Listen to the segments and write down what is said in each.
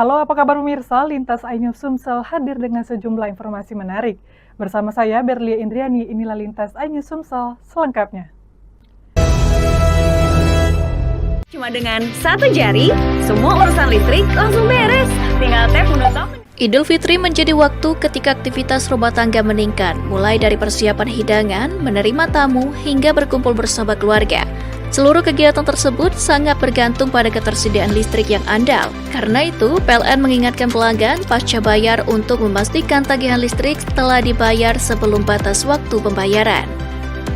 Halo, apa kabar pemirsa? Lintas iNews Sumsel hadir dengan sejumlah informasi menarik. Bersama saya, Berlia Indriani, inilah Lintas iNews Sumsel selengkapnya. Cuma dengan satu jari, semua urusan listrik langsung beres. Tinggal tap menutup. Idul Fitri menjadi waktu ketika aktivitas rumah tangga meningkat, mulai dari persiapan hidangan, menerima tamu, hingga berkumpul bersama keluarga. Seluruh kegiatan tersebut sangat bergantung pada ketersediaan listrik yang andal. Karena itu, PLN mengingatkan pelanggan pasca bayar untuk memastikan tagihan listrik telah dibayar sebelum batas waktu pembayaran.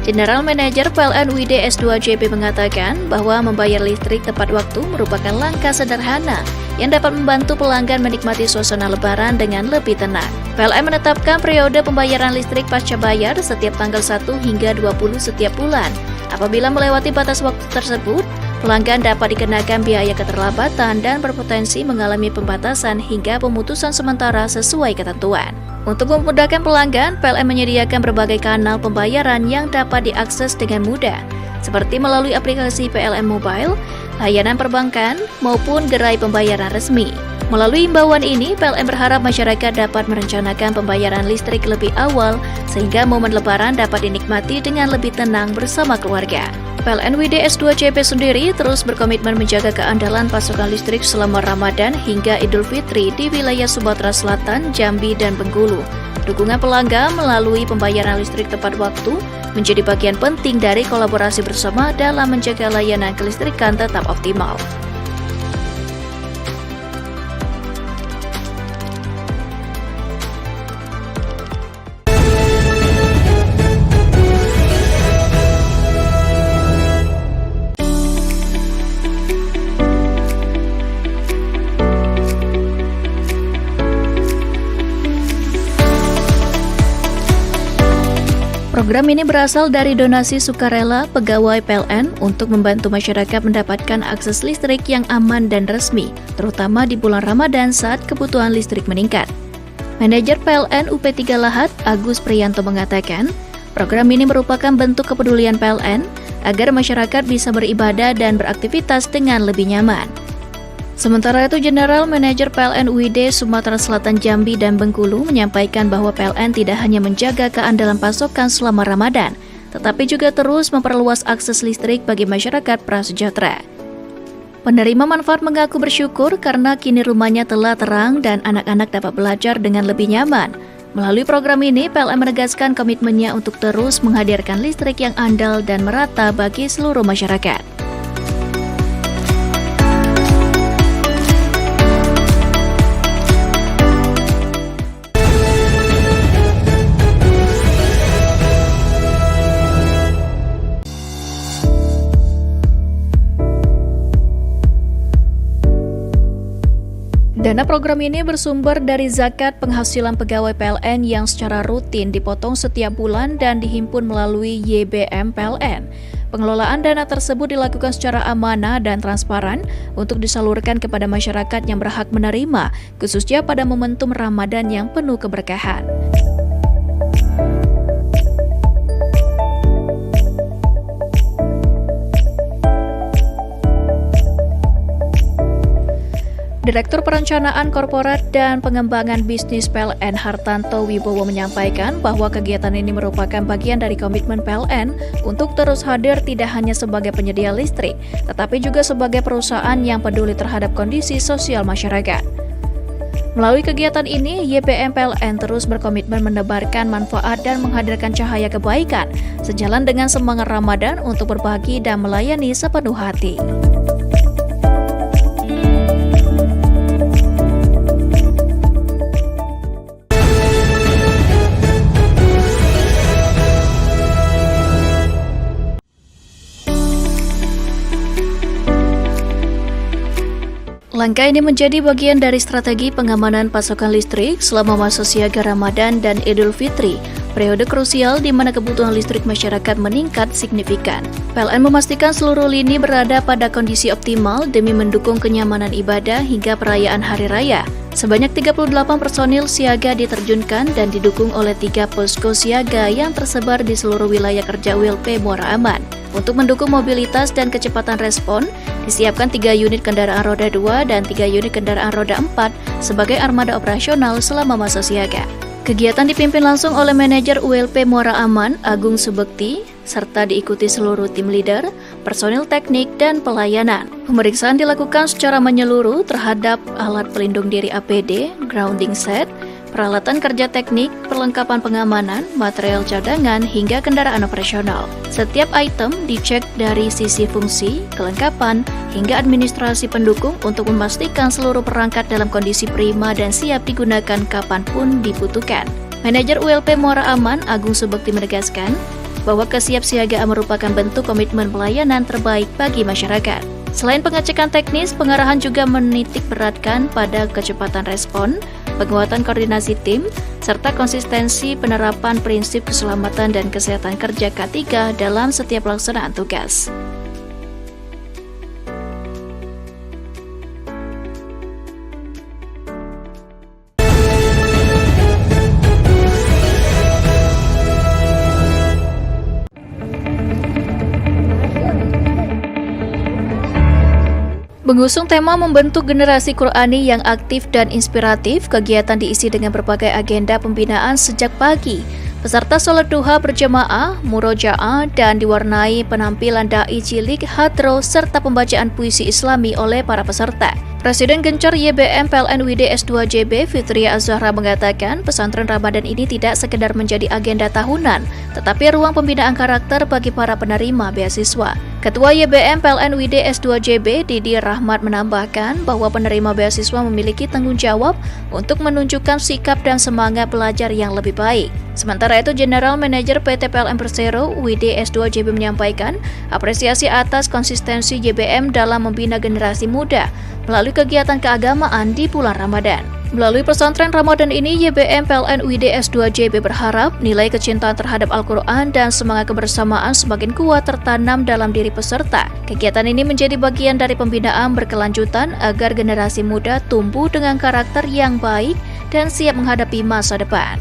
General Manager PLN UID S2JP mengatakan bahwa membayar listrik tepat waktu merupakan langkah sederhana yang dapat membantu pelanggan menikmati suasana lebaran dengan lebih tenang. PLN menetapkan periode pembayaran listrik pasca bayar setiap tanggal 1 hingga 20 setiap bulan. Apabila melewati batas waktu tersebut, pelanggan dapat dikenakan biaya keterlambatan dan berpotensi mengalami pembatasan hingga pemutusan sementara sesuai ketentuan. Untuk memudahkan pelanggan, PLN menyediakan berbagai kanal pembayaran yang dapat diakses dengan mudah, seperti melalui aplikasi PLN Mobile, layanan perbankan, maupun gerai pembayaran resmi. Melalui imbauan ini, PLN berharap masyarakat dapat merencanakan pembayaran listrik lebih awal, sehingga momen lebaran dapat dinikmati dengan lebih tenang bersama keluarga. PLN UID S2JP sendiri terus berkomitmen menjaga keandalan pasokan listrik selama Ramadan hingga Idul Fitri di wilayah Sumatera Selatan, Jambi, dan Bengkulu. Dukungan pelanggan melalui pembayaran listrik tepat waktu menjadi bagian penting dari kolaborasi bersama dalam menjaga layanan kelistrikan tetap optimal. Program ini berasal dari donasi sukarela pegawai PLN untuk membantu masyarakat mendapatkan akses listrik yang aman dan resmi, terutama di bulan Ramadan saat kebutuhan listrik meningkat. Manajer PLN UP3 Lahat, Agus Priyanto mengatakan, program ini merupakan bentuk kepedulian PLN agar masyarakat bisa beribadah dan beraktivitas dengan lebih nyaman. Sementara itu, General Manager PLN UID Sumatera Selatan, Jambi, dan Bengkulu menyampaikan bahwa PLN tidak hanya menjaga keandalan pasokan selama Ramadan, tetapi juga terus memperluas akses listrik bagi masyarakat prasejahtera. Penerima manfaat mengaku bersyukur karena kini rumahnya telah terang dan anak-anak dapat belajar dengan lebih nyaman. Melalui program ini, PLN menegaskan komitmennya untuk terus menghadirkan listrik yang andal dan merata bagi seluruh masyarakat. Dana program ini bersumber dari zakat penghasilan pegawai PLN yang secara rutin dipotong setiap bulan dan dihimpun melalui YBM PLN. Pengelolaan dana tersebut dilakukan secara amanah dan transparan untuk disalurkan kepada masyarakat yang berhak menerima, khususnya pada momentum Ramadan yang penuh keberkahan. Direktur Perencanaan Korporat dan Pengembangan Bisnis PLN Hartanto Wibowo menyampaikan bahwa kegiatan ini merupakan bagian dari komitmen PLN untuk terus hadir tidak hanya sebagai penyedia listrik, tetapi juga sebagai perusahaan yang peduli terhadap kondisi sosial masyarakat. Melalui kegiatan ini, YBM PLN terus berkomitmen menebarkan manfaat dan menghadirkan cahaya kebaikan, sejalan dengan semangat Ramadan untuk berbagi dan melayani sepenuh hati. Langkah ini menjadi bagian dari strategi pengamanan pasokan listrik selama masa siaga Ramadan dan Idul Fitri, periode krusial di mana kebutuhan listrik masyarakat meningkat signifikan. PLN memastikan seluruh lini berada pada kondisi optimal demi mendukung kenyamanan ibadah hingga perayaan Hari Raya. Sebanyak 38 personil siaga diterjunkan dan didukung oleh 3 posko siaga yang tersebar di seluruh wilayah kerja WLP Muara Aman. Untuk mendukung mobilitas dan kecepatan respon, disiapkan 3 unit kendaraan roda 2 dan 3 unit kendaraan roda 4 sebagai armada operasional selama masa siaga. Kegiatan dipimpin langsung oleh manajer ULP Muara Aman, Agung Subekti, serta diikuti seluruh tim leader, personil teknik, dan pelayanan. Pemeriksaan dilakukan secara menyeluruh terhadap alat pelindung diri APD, grounding set, peralatan kerja teknik, perlengkapan pengamanan, material cadangan, hingga kendaraan operasional. Setiap item dicek dari sisi fungsi, kelengkapan, hingga administrasi pendukung untuk memastikan seluruh perangkat dalam kondisi prima dan siap digunakan kapanpun dibutuhkan. Manajer ULP Muara Aman, Agung Subekti menegaskan bahwa kesiapsiagaan merupakan bentuk komitmen pelayanan terbaik bagi masyarakat. Selain pengecekan teknis, pengarahan juga menitik beratkan pada kecepatan respon, penguatan koordinasi tim, serta konsistensi penerapan prinsip keselamatan dan kesehatan kerja K3 dalam setiap pelaksanaan tugas. Mengusung tema membentuk generasi Qur'ani yang aktif dan inspiratif, kegiatan diisi dengan berbagai agenda pembinaan sejak pagi. Peserta sholat duha berjamaah, murojaah, dan diwarnai penampilan dai cilik, hadro, serta pembacaan puisi Islami oleh para peserta. Presiden Gencar YBM PLN UID S2JB Fitria Az-Zahra mengatakan pesantren Ramadan ini tidak sekedar menjadi agenda tahunan, tetapi ruang pembinaan karakter bagi para penerima beasiswa. Ketua YBM PLN UID S2JB Didi Rahmat menambahkan bahwa penerima beasiswa memiliki tanggung jawab untuk menunjukkan sikap dan semangat belajar yang lebih baik. Sementara itu, General Manager PT PLN Persero UID S2JB menyampaikan apresiasi atas konsistensi YBM dalam membina generasi muda melalui kegiatan keagamaan di bulan Ramadan. Melalui pesantren Ramadan ini, YBM PLN UID S2JB berharap nilai kecintaan terhadap Al-Quran dan semangat kebersamaan semakin kuat tertanam dalam diri peserta. Kegiatan ini menjadi bagian dari pembinaan berkelanjutan agar generasi muda tumbuh dengan karakter yang baik dan siap menghadapi masa depan.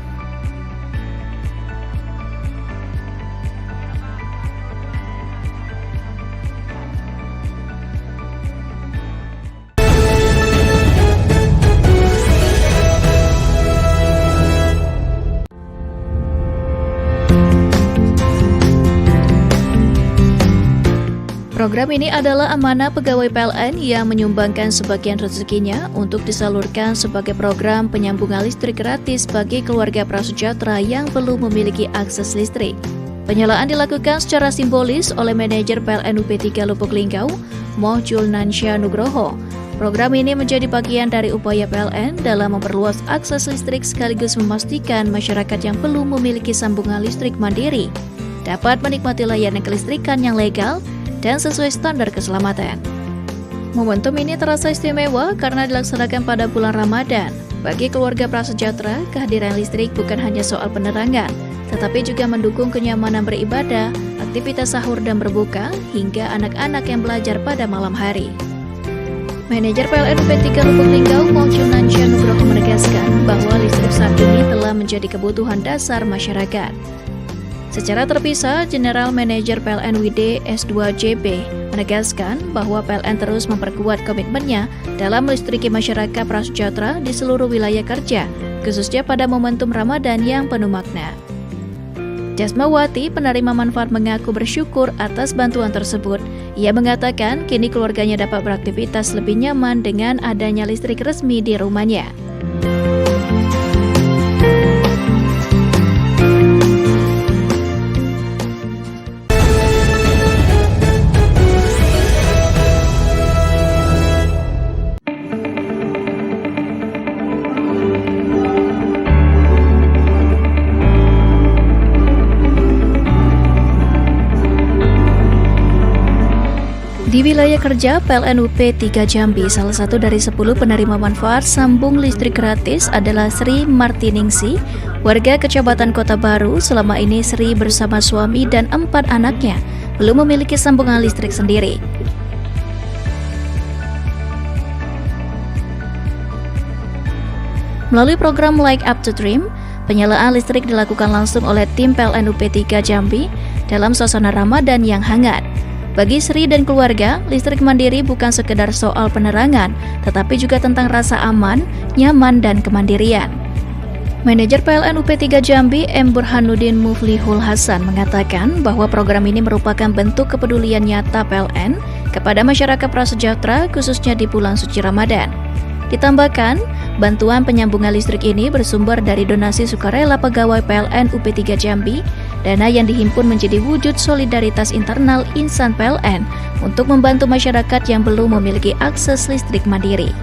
Program ini adalah amanah pegawai PLN yang menyumbangkan sebagian rezekinya untuk disalurkan sebagai program penyambungan listrik gratis bagi keluarga prasejahtera yang belum memiliki akses listrik. Penyalaan dilakukan secara simbolis oleh manajer PLN UP3 Lubuk Linggau, Moh Julnansya Nugroho. Program ini menjadi bagian dari upaya PLN dalam memperluas akses listrik sekaligus memastikan masyarakat yang belum memiliki sambungan listrik mandiri dapat menikmati layanan kelistrikan yang legal dan sesuai standar keselamatan. Momentum ini terasa istimewa karena dilaksanakan pada bulan Ramadan. Bagi keluarga prasejahtera, kehadiran listrik bukan hanya soal penerangan, tetapi juga mendukung kenyamanan beribadah, aktivitas sahur dan berbuka, hingga anak-anak yang belajar pada malam hari. Manajer PLN UP3 Lubuk Linggau, Moh Julnansya Nugroho menegaskan bahwa listrik saat ini telah menjadi kebutuhan dasar masyarakat. Secara terpisah, General Manager PLN UID S2JB menegaskan bahwa PLN terus memperkuat komitmennya dalam melistriki masyarakat prasejahtera di seluruh wilayah kerja, khususnya pada momentum Ramadan yang penuh makna. Jasmawati, penerima manfaat, mengaku bersyukur atas bantuan tersebut. Ia mengatakan kini keluarganya dapat beraktivitas lebih nyaman dengan adanya listrik resmi di rumahnya. Di wilayah kerja PLN UP3 Jambi, salah satu dari 10 penerima manfaat sambung listrik gratis adalah Sri Martiningsi, warga Kecamatan Kota Baru. Selama ini Sri bersama suami dan 4 anaknya belum memiliki sambungan listrik sendiri. Melalui program Light Up to Dream, penyalaan listrik dilakukan langsung oleh tim PLN UP3 Jambi dalam suasana Ramadan yang hangat. Bagi Sri dan keluarga, listrik mandiri bukan sekedar soal penerangan, tetapi juga tentang rasa aman, nyaman, dan kemandirian. Manajer PLN UP3 Jambi, M. Burhanuddin Muflihul Hasan, mengatakan bahwa program ini merupakan bentuk kepedulian nyata PLN kepada masyarakat prasejahtera, khususnya di bulan suci Ramadan. Ditambahkan, bantuan penyambungan listrik ini bersumber dari donasi sukarela pegawai PLN UP3 Jambi. Dana yang dihimpun menjadi wujud solidaritas internal insan PLN untuk membantu masyarakat yang belum memiliki akses listrik mandiri.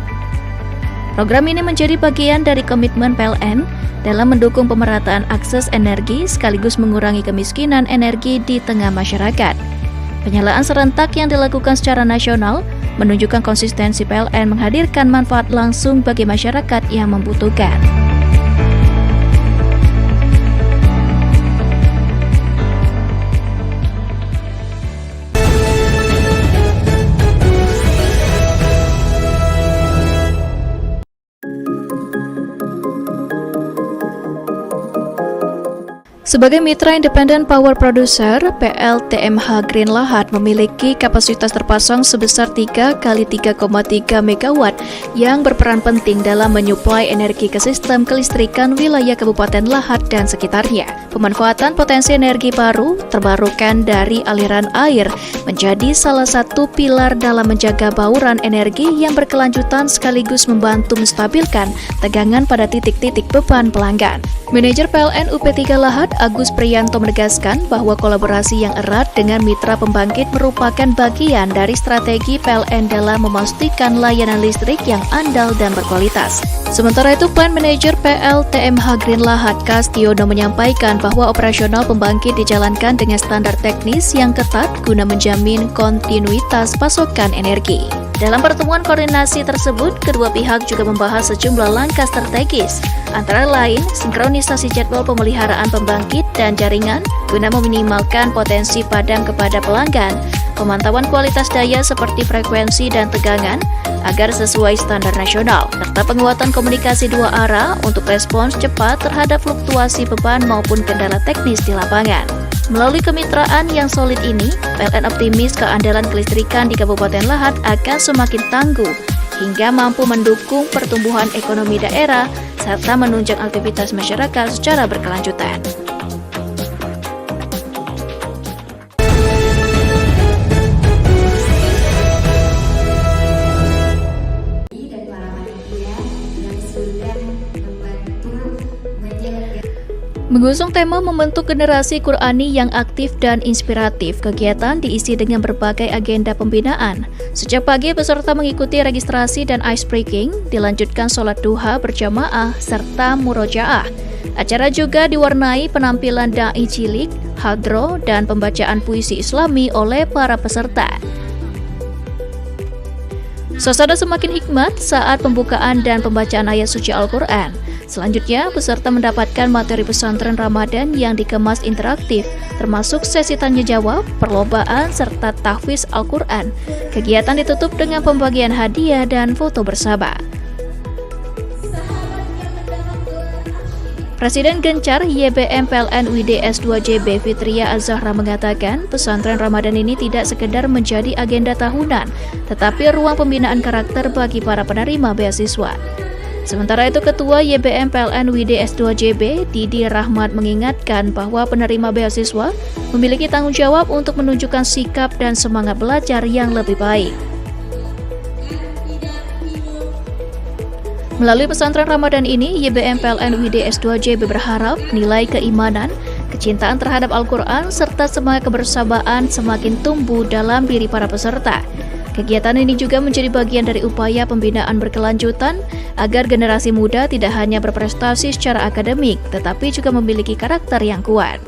Program ini menjadi bagian dari komitmen PLN dalam mendukung pemerataan akses energi sekaligus mengurangi kemiskinan energi di tengah masyarakat. Penyalaan serentak yang dilakukan secara nasional menunjukkan konsistensi PLN menghadirkan manfaat langsung bagi masyarakat yang membutuhkan. Sebagai mitra independen power producer, PLTMH Green Lahad memiliki kapasitas terpasang sebesar 3 kali 3,3 MW yang berperan penting dalam menyuplai energi ke sistem kelistrikan wilayah Kabupaten Lahad dan sekitarnya. Pemanfaatan potensi energi baru terbarukan dari aliran air menjadi salah satu pilar dalam menjaga bauran energi yang berkelanjutan sekaligus membantu menstabilkan tegangan pada titik-titik beban pelanggan. Manajer PLN UP3 Lahad, Agus Priyanto, menegaskan bahwa kolaborasi yang erat dengan mitra pembangkit merupakan bagian dari strategi PLN dalam memastikan layanan listrik yang andal dan berkualitas. Sementara itu, Plant Manager PLTMH Green Lahad, Kastiono, menyampaikan bahwa operasional pembangkit dijalankan dengan standar teknis yang ketat guna menjamin kontinuitas pasokan energi. Dalam pertemuan koordinasi tersebut, kedua pihak juga membahas sejumlah langkah strategis, antara lain sinkronisasi jadwal pemeliharaan pembangkit dan jaringan guna meminimalkan potensi padam kepada pelanggan, pemantauan kualitas daya seperti frekuensi dan tegangan agar sesuai standar nasional, serta penguatan komunikasi dua arah untuk respons cepat terhadap fluktuasi beban maupun kendala teknis di lapangan. Melalui kemitraan yang solid ini, PLN optimis keandalan kelistrikan di Kabupaten Lahad akan semakin tangguh hingga mampu mendukung pertumbuhan ekonomi daerah serta menunjang aktivitas masyarakat secara berkelanjutan. Mengusung tema membentuk generasi Qurani yang aktif dan inspiratif, kegiatan diisi dengan berbagai agenda pembinaan. Sejak pagi, peserta mengikuti registrasi dan ice breaking, dilanjutkan sholat duha berjamaah, serta murojaah. Acara juga diwarnai penampilan da'i cilik, hadro, dan pembacaan puisi Islami oleh para peserta. Suasana semakin hikmat saat pembukaan dan pembacaan ayat suci Al-Quran. Selanjutnya, peserta mendapatkan materi pesantren Ramadan yang dikemas interaktif, termasuk sesi tanya-jawab, perlombaan, serta tahfiz Al-Quran. Kegiatan ditutup dengan pembagian hadiah dan foto bersama. Presiden Gencar YBM PLN UID S2JB Fitria Az-Zahra mengatakan pesantren Ramadan ini tidak sekedar menjadi agenda tahunan, tetapi ruang pembinaan karakter bagi para penerima beasiswa. Sementara itu, Ketua YBM PLN UID S2JB Didi Rahmat mengingatkan bahwa penerima beasiswa memiliki tanggung jawab untuk menunjukkan sikap dan semangat belajar yang lebih baik. Melalui pesantren Ramadan ini, YBM PLN UID S2JB berharap nilai keimanan, kecintaan terhadap Al-Quran, serta semangat kebersamaan semakin tumbuh dalam diri para peserta. Kegiatan ini juga menjadi bagian dari upaya pembinaan berkelanjutan agar generasi muda tidak hanya berprestasi secara akademik, tetapi juga memiliki karakter yang kuat.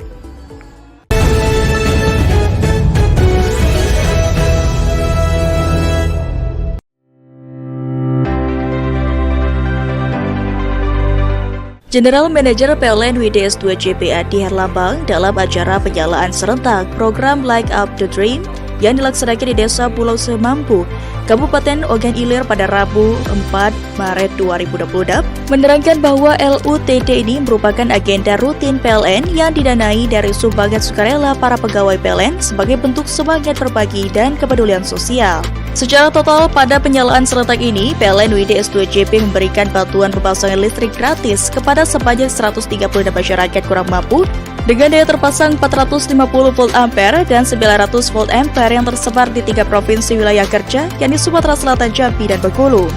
General Manager PLN UID S2JB Adi Herlambang dalam acara penyalaan serentak program Light Up the Dream yang dilaksanakan di Desa Pulau Semampu, Kabupaten Ogan Ilir pada Rabu 4 Maret 2026 menerangkan bahwa LUTD ini merupakan agenda rutin PLN yang didanai dari sumbangan sukarela para pegawai PLN sebagai bentuk semangat berbagi dan kepedulian sosial. Secara total, pada penyalaan serentak ini, PLN WD S2JP memberikan bantuan pemasangan listrik gratis kepada sebanyak 136 masyarakat kurang mampu dengan daya terpasang 450 volt ampere dan 900 volt ampere yang tersebar di 3 provinsi wilayah kerja, yakni Sumatera Selatan, Jambi, dan Bengkulu.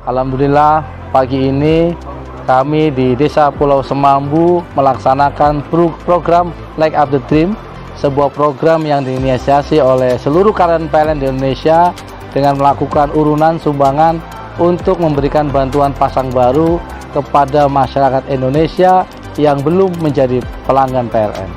Alhamdulillah, pagi ini kami di Desa Pulau Semambu melaksanakan program Light Up the Dream, sebuah program yang diinisiasi oleh seluruh karyawan PLN di Indonesia dengan melakukan urunan sumbangan untuk memberikan bantuan pasang baru kepada masyarakat Indonesia yang belum menjadi pelanggan PLN.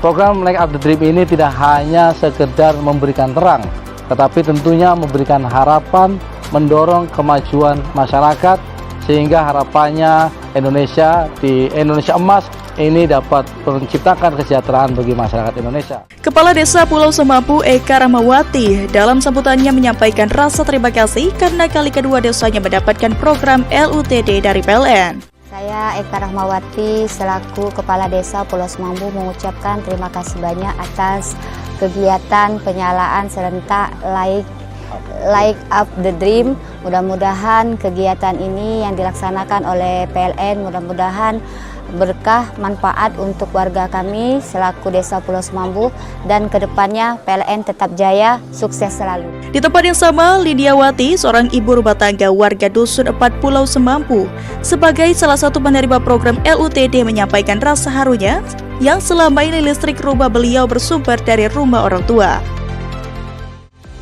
Program Light Up the Dream ini tidak hanya sekedar memberikan terang, tetapi tentunya memberikan harapan, mendorong kemajuan masyarakat, sehingga harapannya Indonesia di Indonesia Emas ini dapat menciptakan kesejahteraan bagi masyarakat Indonesia. Kepala Desa Pulau Semambu Eka Rahmawati dalam sambutannya menyampaikan rasa terima kasih karena kali kedua desanya mendapatkan program LUTD dari PLN. Saya Eka Rahmawati selaku Kepala Desa Pulau Semambu mengucapkan terima kasih banyak atas kegiatan penyalaan serentak Light Up the Dream. Mudah-mudahan kegiatan ini yang dilaksanakan oleh PLN mudah-mudahan berkah manfaat untuk warga kami selaku Desa Pulau Semambu, dan kedepannya PLN tetap jaya, sukses selalu. Di tempat yang sama, Lidiawati, seorang ibu rumah tangga warga Dusun 4 Pulau Semambu, sebagai salah satu penerima program LUTD menyampaikan rasa harunya yang selama ini listrik rumah beliau bersumber dari rumah orang tua.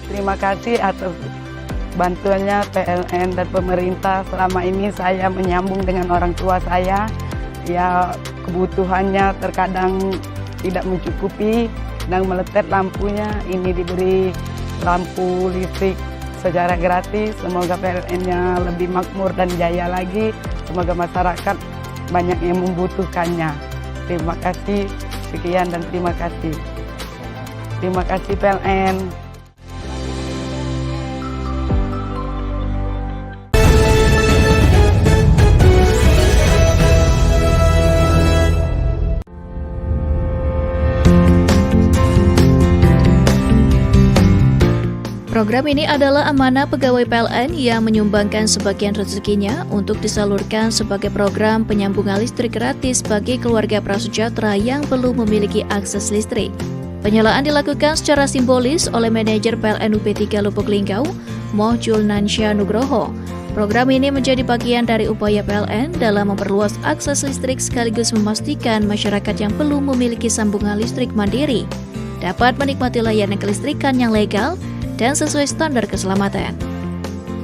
Terima kasih atas bantuannya PLN dan pemerintah. Selama ini saya menyambung dengan orang tua saya. Ya, kebutuhannya terkadang tidak mencukupi dan meletet lampunya. Ini diberi lampu listrik secara gratis. Semoga PLN-nya lebih makmur dan jaya lagi. Semoga masyarakat banyak yang membutuhkannya. Terima kasih, sekian dan terima kasih. Terima kasih PLN. Program ini adalah amanah pegawai PLN yang menyumbangkan sebagian rezekinya untuk disalurkan sebagai program penyambungan listrik gratis bagi keluarga prasejahtera yang belum memiliki akses listrik. Penyalaan dilakukan secara simbolis oleh manajer PLN UP3 Lubuk Linggau, Moh Julnansya Nugroho. Program ini menjadi bagian dari upaya PLN dalam memperluas akses listrik sekaligus memastikan masyarakat yang belum memiliki sambungan listrik mandiri dapat menikmati layanan kelistrikan yang legal dan sesuai standar keselamatan.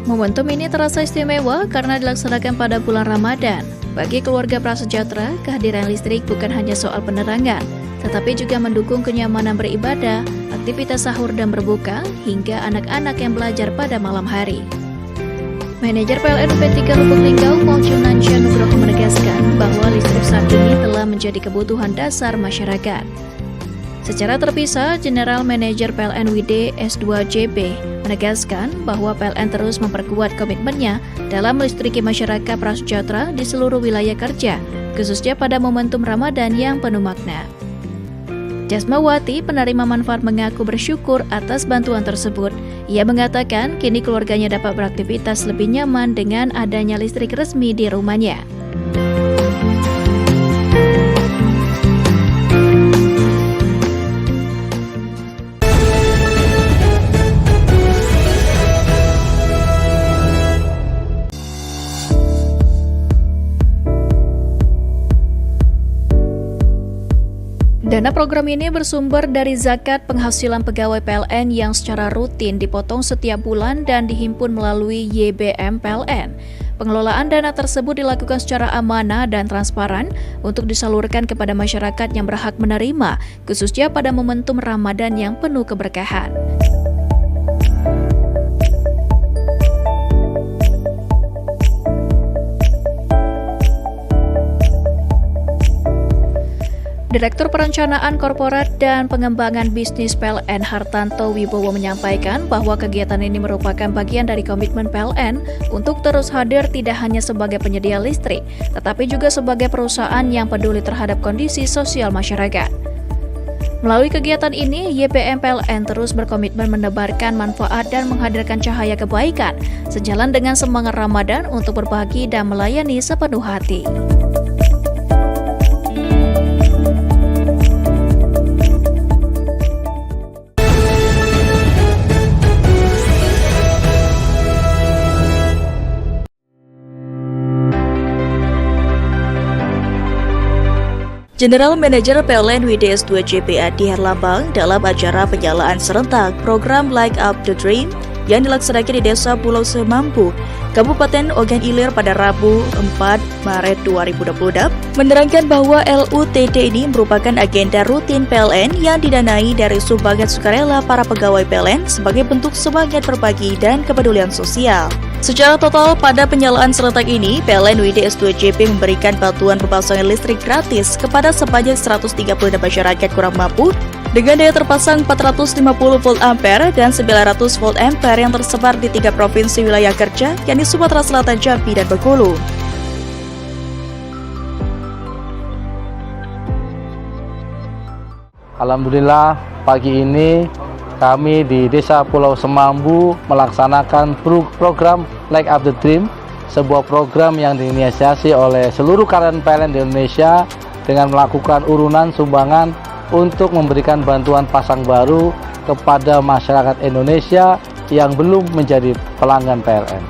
Momentum ini terasa istimewa karena dilaksanakan pada bulan Ramadan. Bagi keluarga prasejahtera, kehadiran listrik bukan hanya soal penerangan, tetapi juga mendukung kenyamanan beribadah, aktivitas sahur dan berbuka, hingga anak-anak yang belajar pada malam hari. Manajer PLN UP3 Lubuk Linggau, Moh Julnansya Nugroho menegaskan bahwa listrik saat ini telah menjadi kebutuhan dasar masyarakat. Secara terpisah, General Manager PLN WD S2JP menegaskan bahwa PLN terus memperkuat komitmennya dalam melistriki masyarakat prasejahtera di seluruh wilayah kerja, khususnya pada momentum Ramadan yang penuh makna. Jasmawati, penerima manfaat, mengaku bersyukur atas bantuan tersebut. Ia mengatakan kini keluarganya dapat beraktivitas lebih nyaman dengan adanya listrik resmi di rumahnya. Dana program ini bersumber dari zakat penghasilan pegawai PLN yang secara rutin dipotong setiap bulan dan dihimpun melalui YBM PLN. Pengelolaan dana tersebut dilakukan secara amanah dan transparan untuk disalurkan kepada masyarakat yang berhak menerima, khususnya pada momentum Ramadan yang penuh keberkahan. Direktur Perencanaan Korporat dan Pengembangan Bisnis PLN Hartanto Wibowo menyampaikan bahwa kegiatan ini merupakan bagian dari komitmen PLN untuk terus hadir tidak hanya sebagai penyedia listrik, tetapi juga sebagai perusahaan yang peduli terhadap kondisi sosial masyarakat. Melalui kegiatan ini, YPM PLN terus berkomitmen menebarkan manfaat dan menghadirkan cahaya kebaikan, sejalan dengan semangat Ramadan untuk berbagi dan melayani sepenuh hati. General Manager PLN WDS 2 JPA di Herlambang dalam acara penyalaan serentak program Light Up the Dream yang dilaksanakan di Desa Pulau Semampu, Kabupaten Ogan Ilir pada Rabu 4 Maret 2026, menerangkan bahwa LUTD ini merupakan agenda rutin PLN yang didanai dari sumbangan sukarela para pegawai PLN sebagai bentuk semangat berbagi dan kepedulian sosial. Secara total, pada penyalaan serentak ini, PLN WDS 2 JP memberikan bantuan pemasangan listrik gratis kepada sebanyak 136 masyarakat kurang mampu dengan daya terpasang 450 volt ampere dan 900 volt ampere yang tersebar di 3 provinsi wilayah kerja, yakni Sumatera Selatan, Jambi, dan Bengkulu. Alhamdulillah, pagi ini kami di Desa Pulau Semambu melaksanakan program Light Up the Dream, sebuah program yang diinisiasi oleh seluruh karyawan PLN di Indonesia dengan melakukan urunan sumbangan untuk memberikan bantuan pasang baru kepada masyarakat Indonesia yang belum menjadi pelanggan PLN.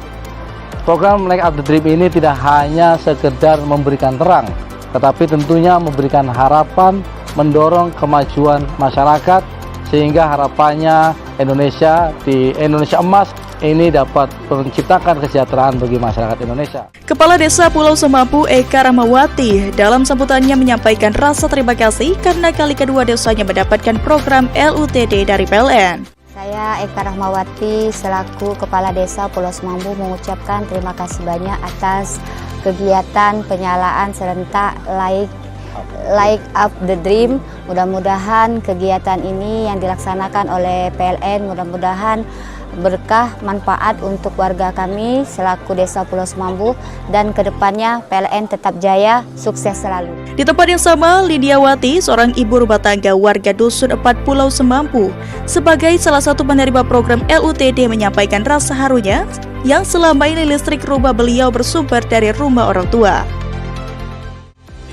Program Light Up the Dream ini tidak hanya sekedar memberikan terang, tetapi tentunya memberikan harapan, mendorong kemajuan masyarakat, sehingga harapannya Indonesia di Indonesia Emas ini dapat menciptakan kesejahteraan bagi masyarakat Indonesia. Kepala Desa Pulau Semampu Eka Rahmawati dalam sambutannya menyampaikan rasa terima kasih karena kali kedua desanya mendapatkan program LUTD dari PLN. Saya Eka Rahmawati selaku Kepala Desa Pulau Semambu mengucapkan terima kasih banyak atas kegiatan penyalaan serentak Light Up the Dream. Mudah-mudahan kegiatan ini yang dilaksanakan oleh PLN mudah-mudahan berkah manfaat untuk warga kami selaku Desa Pulau Semambu, dan kedepannya PLN tetap jaya, sukses selalu. Di tempat yang sama, Lidiawati, seorang ibu rumah tangga warga Dusun 4 Pulau Semampu, sebagai salah satu penerima program LUTD menyampaikan rasa harunya yang selama ini listrik rumah beliau bersumber dari rumah orang tua.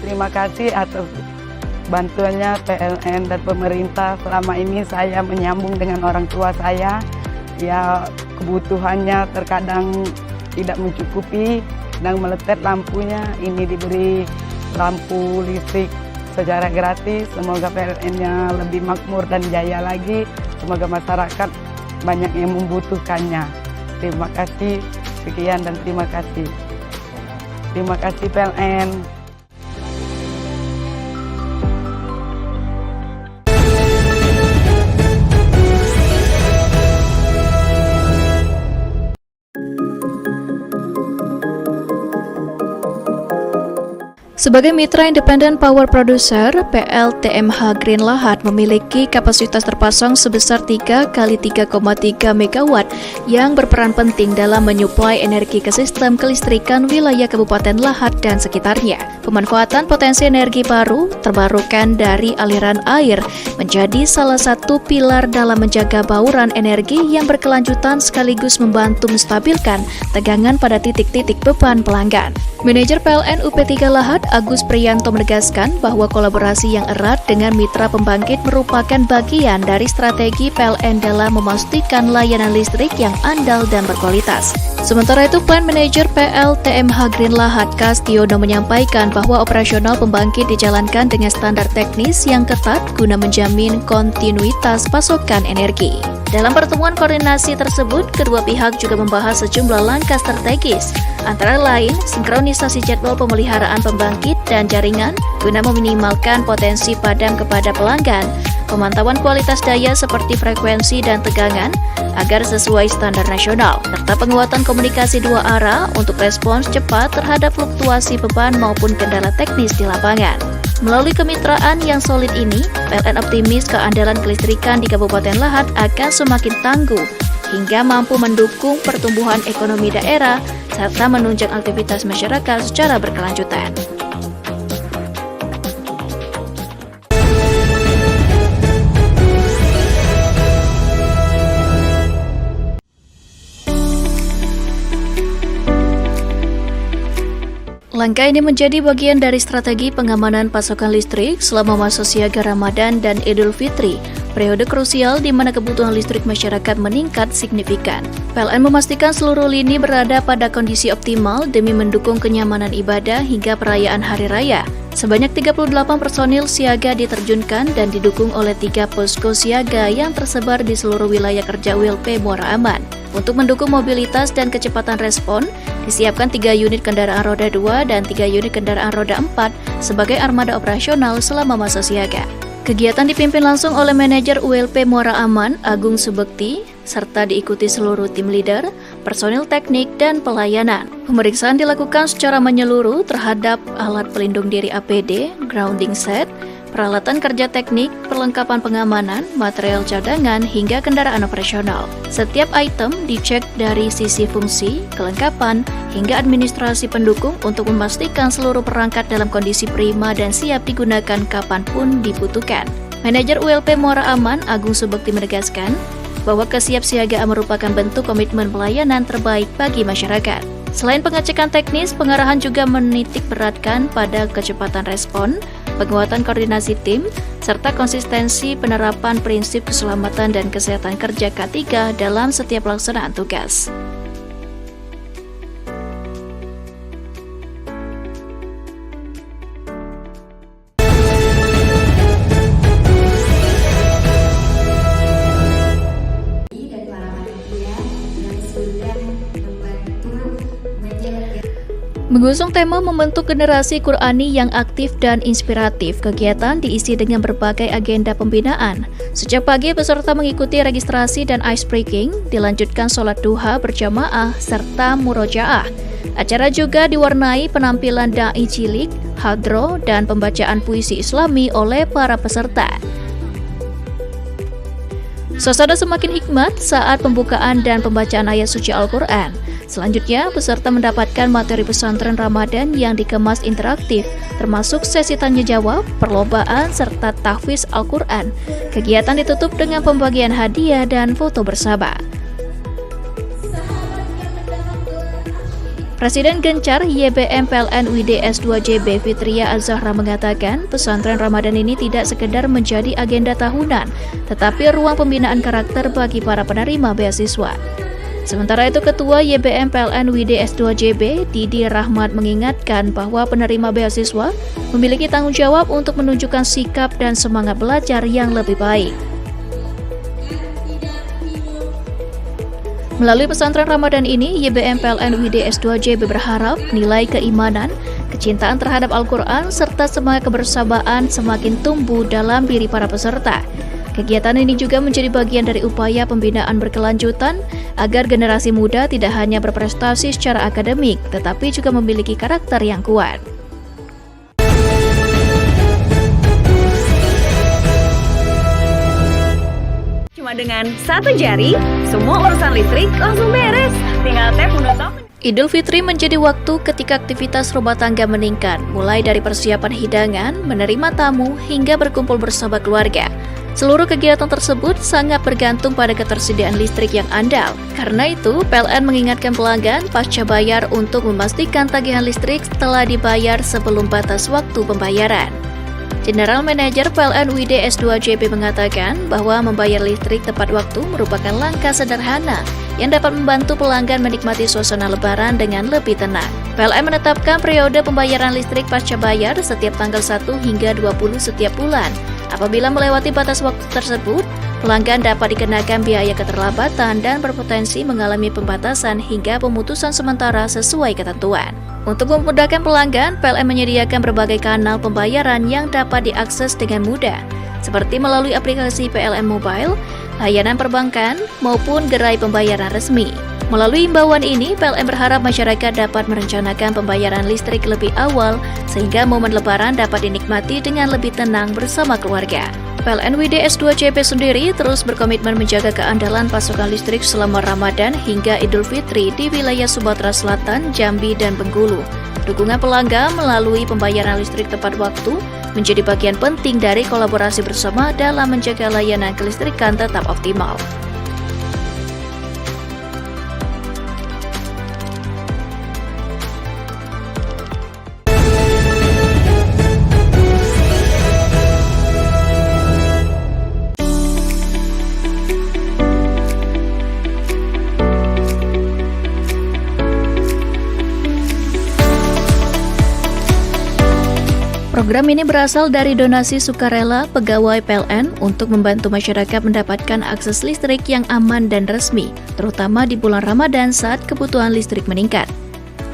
Terima kasih atas bantuannya PLN dan pemerintah. Selama ini saya menyambung dengan orang tua saya. Ya, kebutuhannya terkadang tidak mencukupi, sedang meletet lampunya. Ini diberi lampu listrik secara gratis. Semoga PLN-nya lebih makmur dan jaya lagi. Semoga masyarakat banyak yang membutuhkannya. Terima kasih, sekian dan terima kasih. Terima kasih PLN. Sebagai mitra independen power producer, PLTMH Green Lahat memiliki kapasitas terpasang sebesar 3 x 3,3 MW yang berperan penting dalam menyuplai energi ke sistem kelistrikan wilayah Kabupaten Lahat dan sekitarnya. Pemanfaatan potensi energi baru terbarukan dari aliran air menjadi salah satu pilar dalam menjaga bauran energi yang berkelanjutan sekaligus membantu menstabilkan tegangan pada titik-titik beban pelanggan. Manajer PLN UP3 Lahat, Agus Priyanto menegaskan bahwa kolaborasi yang erat dengan mitra pembangkit merupakan bagian dari strategi PLN dalam memastikan layanan listrik yang andal dan berkualitas. Sementara itu, Plant Manager PLTMH Green Lahat Kastiono menyampaikan bahwa operasional pembangkit dijalankan dengan standar teknis yang ketat guna menjamin kontinuitas pasokan energi. Dalam pertemuan koordinasi tersebut, kedua pihak juga membahas sejumlah langkah strategis, antara lain sinkronisasi jadwal pemeliharaan pembangkit dan jaringan guna meminimalkan potensi padam kepada pelanggan, pemantauan kualitas daya seperti frekuensi dan tegangan agar sesuai standar nasional, serta penguatan komunikasi dua arah untuk respons cepat terhadap fluktuasi beban maupun kendala teknis di lapangan. Melalui kemitraan yang solid ini, PLN optimis keandalan kelistrikan di Kabupaten Lahat akan semakin tangguh hingga mampu mendukung pertumbuhan ekonomi daerah serta menunjang aktivitas masyarakat secara berkelanjutan. Langkah ini menjadi bagian dari strategi pengamanan pasokan listrik selama masa siaga Ramadan dan Idul Fitri, periode krusial di mana kebutuhan listrik masyarakat meningkat signifikan. PLN memastikan seluruh lini berada pada kondisi optimal demi mendukung kenyamanan ibadah hingga perayaan Hari Raya. Sebanyak 38 personil siaga diterjunkan dan didukung oleh 3 posko siaga yang tersebar di seluruh wilayah kerja ULP Muara Aman. Untuk mendukung mobilitas dan kecepatan respon, disiapkan 3 unit kendaraan roda 2 dan 3 unit kendaraan roda 4 sebagai armada operasional selama masa siaga. Kegiatan dipimpin langsung oleh manajer ULP Muara Aman, Agung Subekti, serta diikuti seluruh tim leader, personil teknik, dan pelayanan. Pemeriksaan dilakukan secara menyeluruh terhadap alat pelindung diri APD, grounding set, peralatan kerja teknik, perlengkapan pengamanan, material cadangan, hingga kendaraan operasional. Setiap item dicek dari sisi fungsi, kelengkapan, hingga administrasi pendukung untuk memastikan seluruh perangkat dalam kondisi prima dan siap digunakan kapanpun dibutuhkan. Manajer ULP Muara Aman, Agung Subekti menegaskan bahwa kesiapsiagaan merupakan bentuk komitmen pelayanan terbaik bagi masyarakat. Selain pengecekan teknis, pengarahan juga menitik beratkan pada kecepatan respon, penguatan koordinasi tim, serta konsistensi penerapan prinsip keselamatan dan kesehatan kerja K3 dalam setiap pelaksanaan tugas. Mengusung tema membentuk generasi Qurani yang aktif dan inspiratif, kegiatan diisi dengan berbagai agenda pembinaan. Sejak pagi, peserta mengikuti registrasi dan ice-breaking, dilanjutkan sholat duha berjamaah, serta murojaah. Acara juga diwarnai penampilan da'i cilik, hadro, dan pembacaan puisi Islami oleh para peserta. Suasana semakin hikmat saat pembukaan dan pembacaan ayat suci Al-Quran. Selanjutnya, peserta mendapatkan materi pesantren Ramadan yang dikemas interaktif, termasuk sesi tanya-jawab, perlombaan, serta tahfiz Al-Quran. Kegiatan ditutup dengan pembagian hadiah dan foto bersama. Presiden Gencar YBM PLN UID S2JB Fitria Az-Zahra mengatakan, pesantren Ramadan ini tidak sekedar menjadi agenda tahunan, tetapi ruang pembinaan karakter bagi para penerima beasiswa. Sementara itu, Ketua YBM PLN UID S2JB, Didi Rahmat mengingatkan bahwa penerima beasiswa memiliki tanggung jawab untuk menunjukkan sikap dan semangat belajar yang lebih baik. Melalui pesantren Ramadan ini, YBM PLN UID S2JB berharap nilai keimanan, kecintaan terhadap Al-Quran, serta semangat kebersamaan semakin tumbuh dalam diri para peserta. Kegiatan ini juga menjadi bagian dari upaya pembinaan berkelanjutan agar generasi muda tidak hanya berprestasi secara akademik, tetapi juga memiliki karakter yang kuat. Cuma dengan satu jari, semua urusan listrik langsung beres. Tinggal tap menutup. Idul Fitri menjadi waktu ketika aktivitas rumah tangga meningkat, mulai dari persiapan hidangan, menerima tamu, hingga berkumpul bersama keluarga. Seluruh kegiatan tersebut sangat bergantung pada ketersediaan listrik yang andal. Karena itu, PLN mengingatkan pelanggan pasca bayar untuk memastikan tagihan listrik telah dibayar sebelum batas waktu pembayaran. General Manager PLN UID S2JB mengatakan bahwa membayar listrik tepat waktu merupakan langkah sederhana yang dapat membantu pelanggan menikmati suasana lebaran dengan lebih tenang. PLN menetapkan periode pembayaran listrik pasca bayar setiap tanggal 1 hingga 20 setiap bulan. Apabila melewati batas waktu tersebut, pelanggan dapat dikenakan biaya keterlambatan dan berpotensi mengalami pembatasan hingga pemutusan sementara sesuai ketentuan. Untuk memudahkan pelanggan, PLN menyediakan berbagai kanal pembayaran yang dapat diakses dengan mudah, seperti melalui aplikasi PLN Mobile, layanan perbankan, maupun gerai pembayaran resmi. Melalui imbauan ini, PLN berharap masyarakat dapat merencanakan pembayaran listrik lebih awal sehingga momen Lebaran dapat dinikmati dengan lebih tenang bersama keluarga. PLN WD S2JB sendiri terus berkomitmen menjaga keandalan pasokan listrik selama Ramadan hingga Idul Fitri di wilayah Sumatera Selatan, Jambi, dan Bengkulu. Dukungan pelanggan melalui pembayaran listrik tepat waktu menjadi bagian penting dari kolaborasi bersama dalam menjaga layanan kelistrikan tetap optimal. Program ini berasal dari donasi sukarela pegawai PLN untuk membantu masyarakat mendapatkan akses listrik yang aman dan resmi, terutama di bulan Ramadan saat kebutuhan listrik meningkat.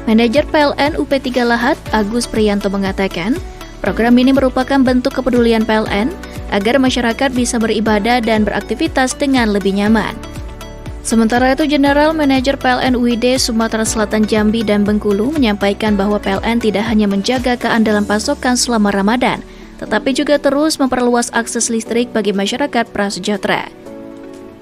Manajer PLN UP3 Lahat, Agus Priyanto mengatakan, program ini merupakan bentuk kepedulian PLN agar masyarakat bisa beribadah dan beraktivitas dengan lebih nyaman. Sementara itu, General Manager PLN UID Sumatera Selatan, Jambi, dan Bengkulu menyampaikan bahwa PLN tidak hanya menjaga keandalan pasokan selama Ramadan, tetapi juga terus memperluas akses listrik bagi masyarakat prasejahtera.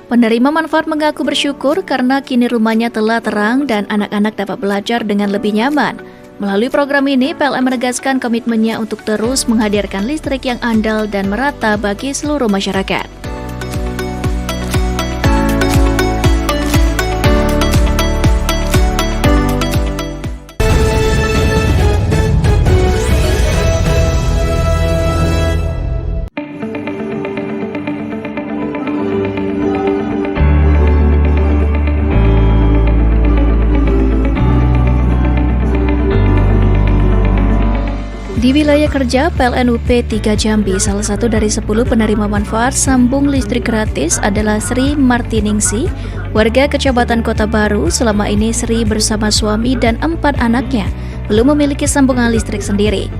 Penerima manfaat mengaku bersyukur karena kini rumahnya telah terang dan anak-anak dapat belajar dengan lebih nyaman. Melalui program ini, PLN menegaskan komitmennya untuk terus menghadirkan listrik yang andal dan merata bagi seluruh masyarakat. Di wilayah kerja PLN UP3 Jambi, salah satu dari 10 penerima manfaat sambung listrik gratis adalah Sri Martiningsi, warga Kecamatan Kota Baru. Selama ini Sri bersama suami dan 4 anaknya belum memiliki sambungan listrik sendiri.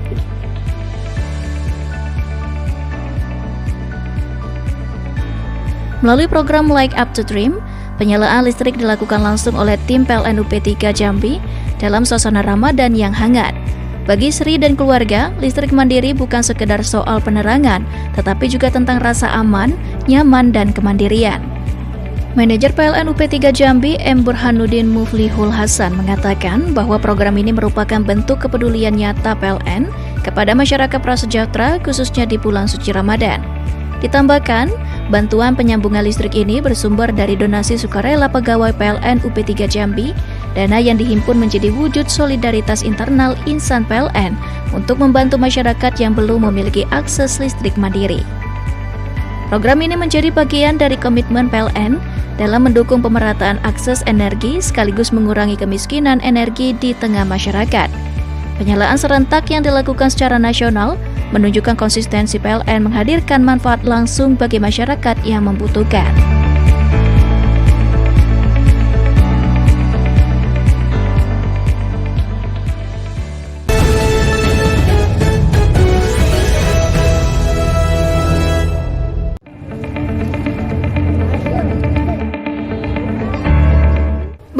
Melalui program Like Up to Dream, penyalaan listrik dilakukan langsung oleh tim PLN UP3 Jambi dalam suasana Ramadan yang hangat. Bagi Sri dan keluarga, listrik mandiri bukan sekedar soal penerangan, tetapi juga tentang rasa aman, nyaman, dan kemandirian. Manajer PLN UP3 Jambi, M. Burhanuddin Muflihul Hasan, mengatakan bahwa program ini merupakan bentuk kepedulian nyata PLN kepada masyarakat prasejahtera, khususnya di bulan suci Ramadan. Ditambahkan, bantuan penyambungan listrik ini bersumber dari donasi sukarela pegawai PLN UP3 Jambi. Dana yang dihimpun menjadi wujud solidaritas internal insan PLN untuk membantu masyarakat yang belum memiliki akses listrik mandiri. Program ini menjadi bagian dari komitmen PLN dalam mendukung pemerataan akses energi sekaligus mengurangi kemiskinan energi di tengah masyarakat. Penyalaan serentak yang dilakukan secara nasional menunjukkan konsistensi PLN menghadirkan manfaat langsung bagi masyarakat yang membutuhkan.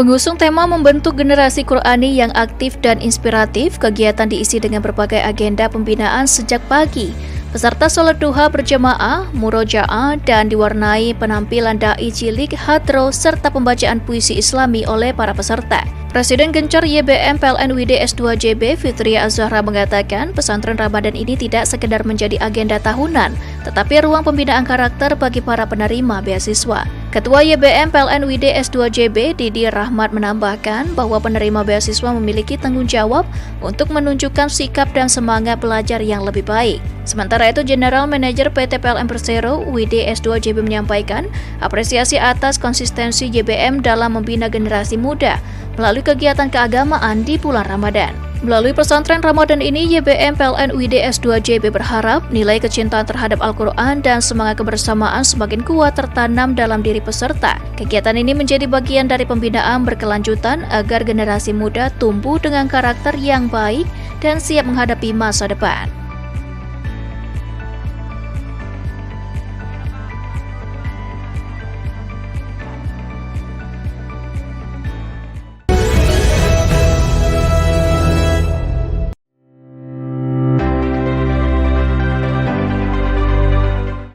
Mengusung tema membentuk generasi Qur'ani yang aktif dan inspiratif, kegiatan diisi dengan berbagai agenda pembinaan sejak pagi. Peserta sholat duha berjamaah, murojaah, dan diwarnai penampilan dai cilik, hadro, serta pembacaan puisi Islami oleh para peserta. Presiden Gencar YBM PLN WD S2JB Fitria Az-Zahra mengatakan pesantren Ramadan ini tidak sekedar menjadi agenda tahunan, tetapi ruang pembinaan karakter bagi para penerima beasiswa. Ketua YBM PLN WD S2JB Didi Rahmat menambahkan bahwa penerima beasiswa memiliki tanggung jawab untuk menunjukkan sikap dan semangat belajar yang lebih baik. Sementara itu, General Manager PT PLN Persero WD S2JB menyampaikan apresiasi atas konsistensi YBM dalam membina generasi muda melalui kegiatan keagamaan di bulan Ramadan. Melalui pesantren Ramadan ini, YBM PLN UID S2JB berharap nilai kecintaan terhadap Al-Quran dan semangat kebersamaan semakin kuat tertanam dalam diri peserta. Kegiatan ini menjadi bagian dari pembinaan berkelanjutan agar generasi muda tumbuh dengan karakter yang baik dan siap menghadapi masa depan.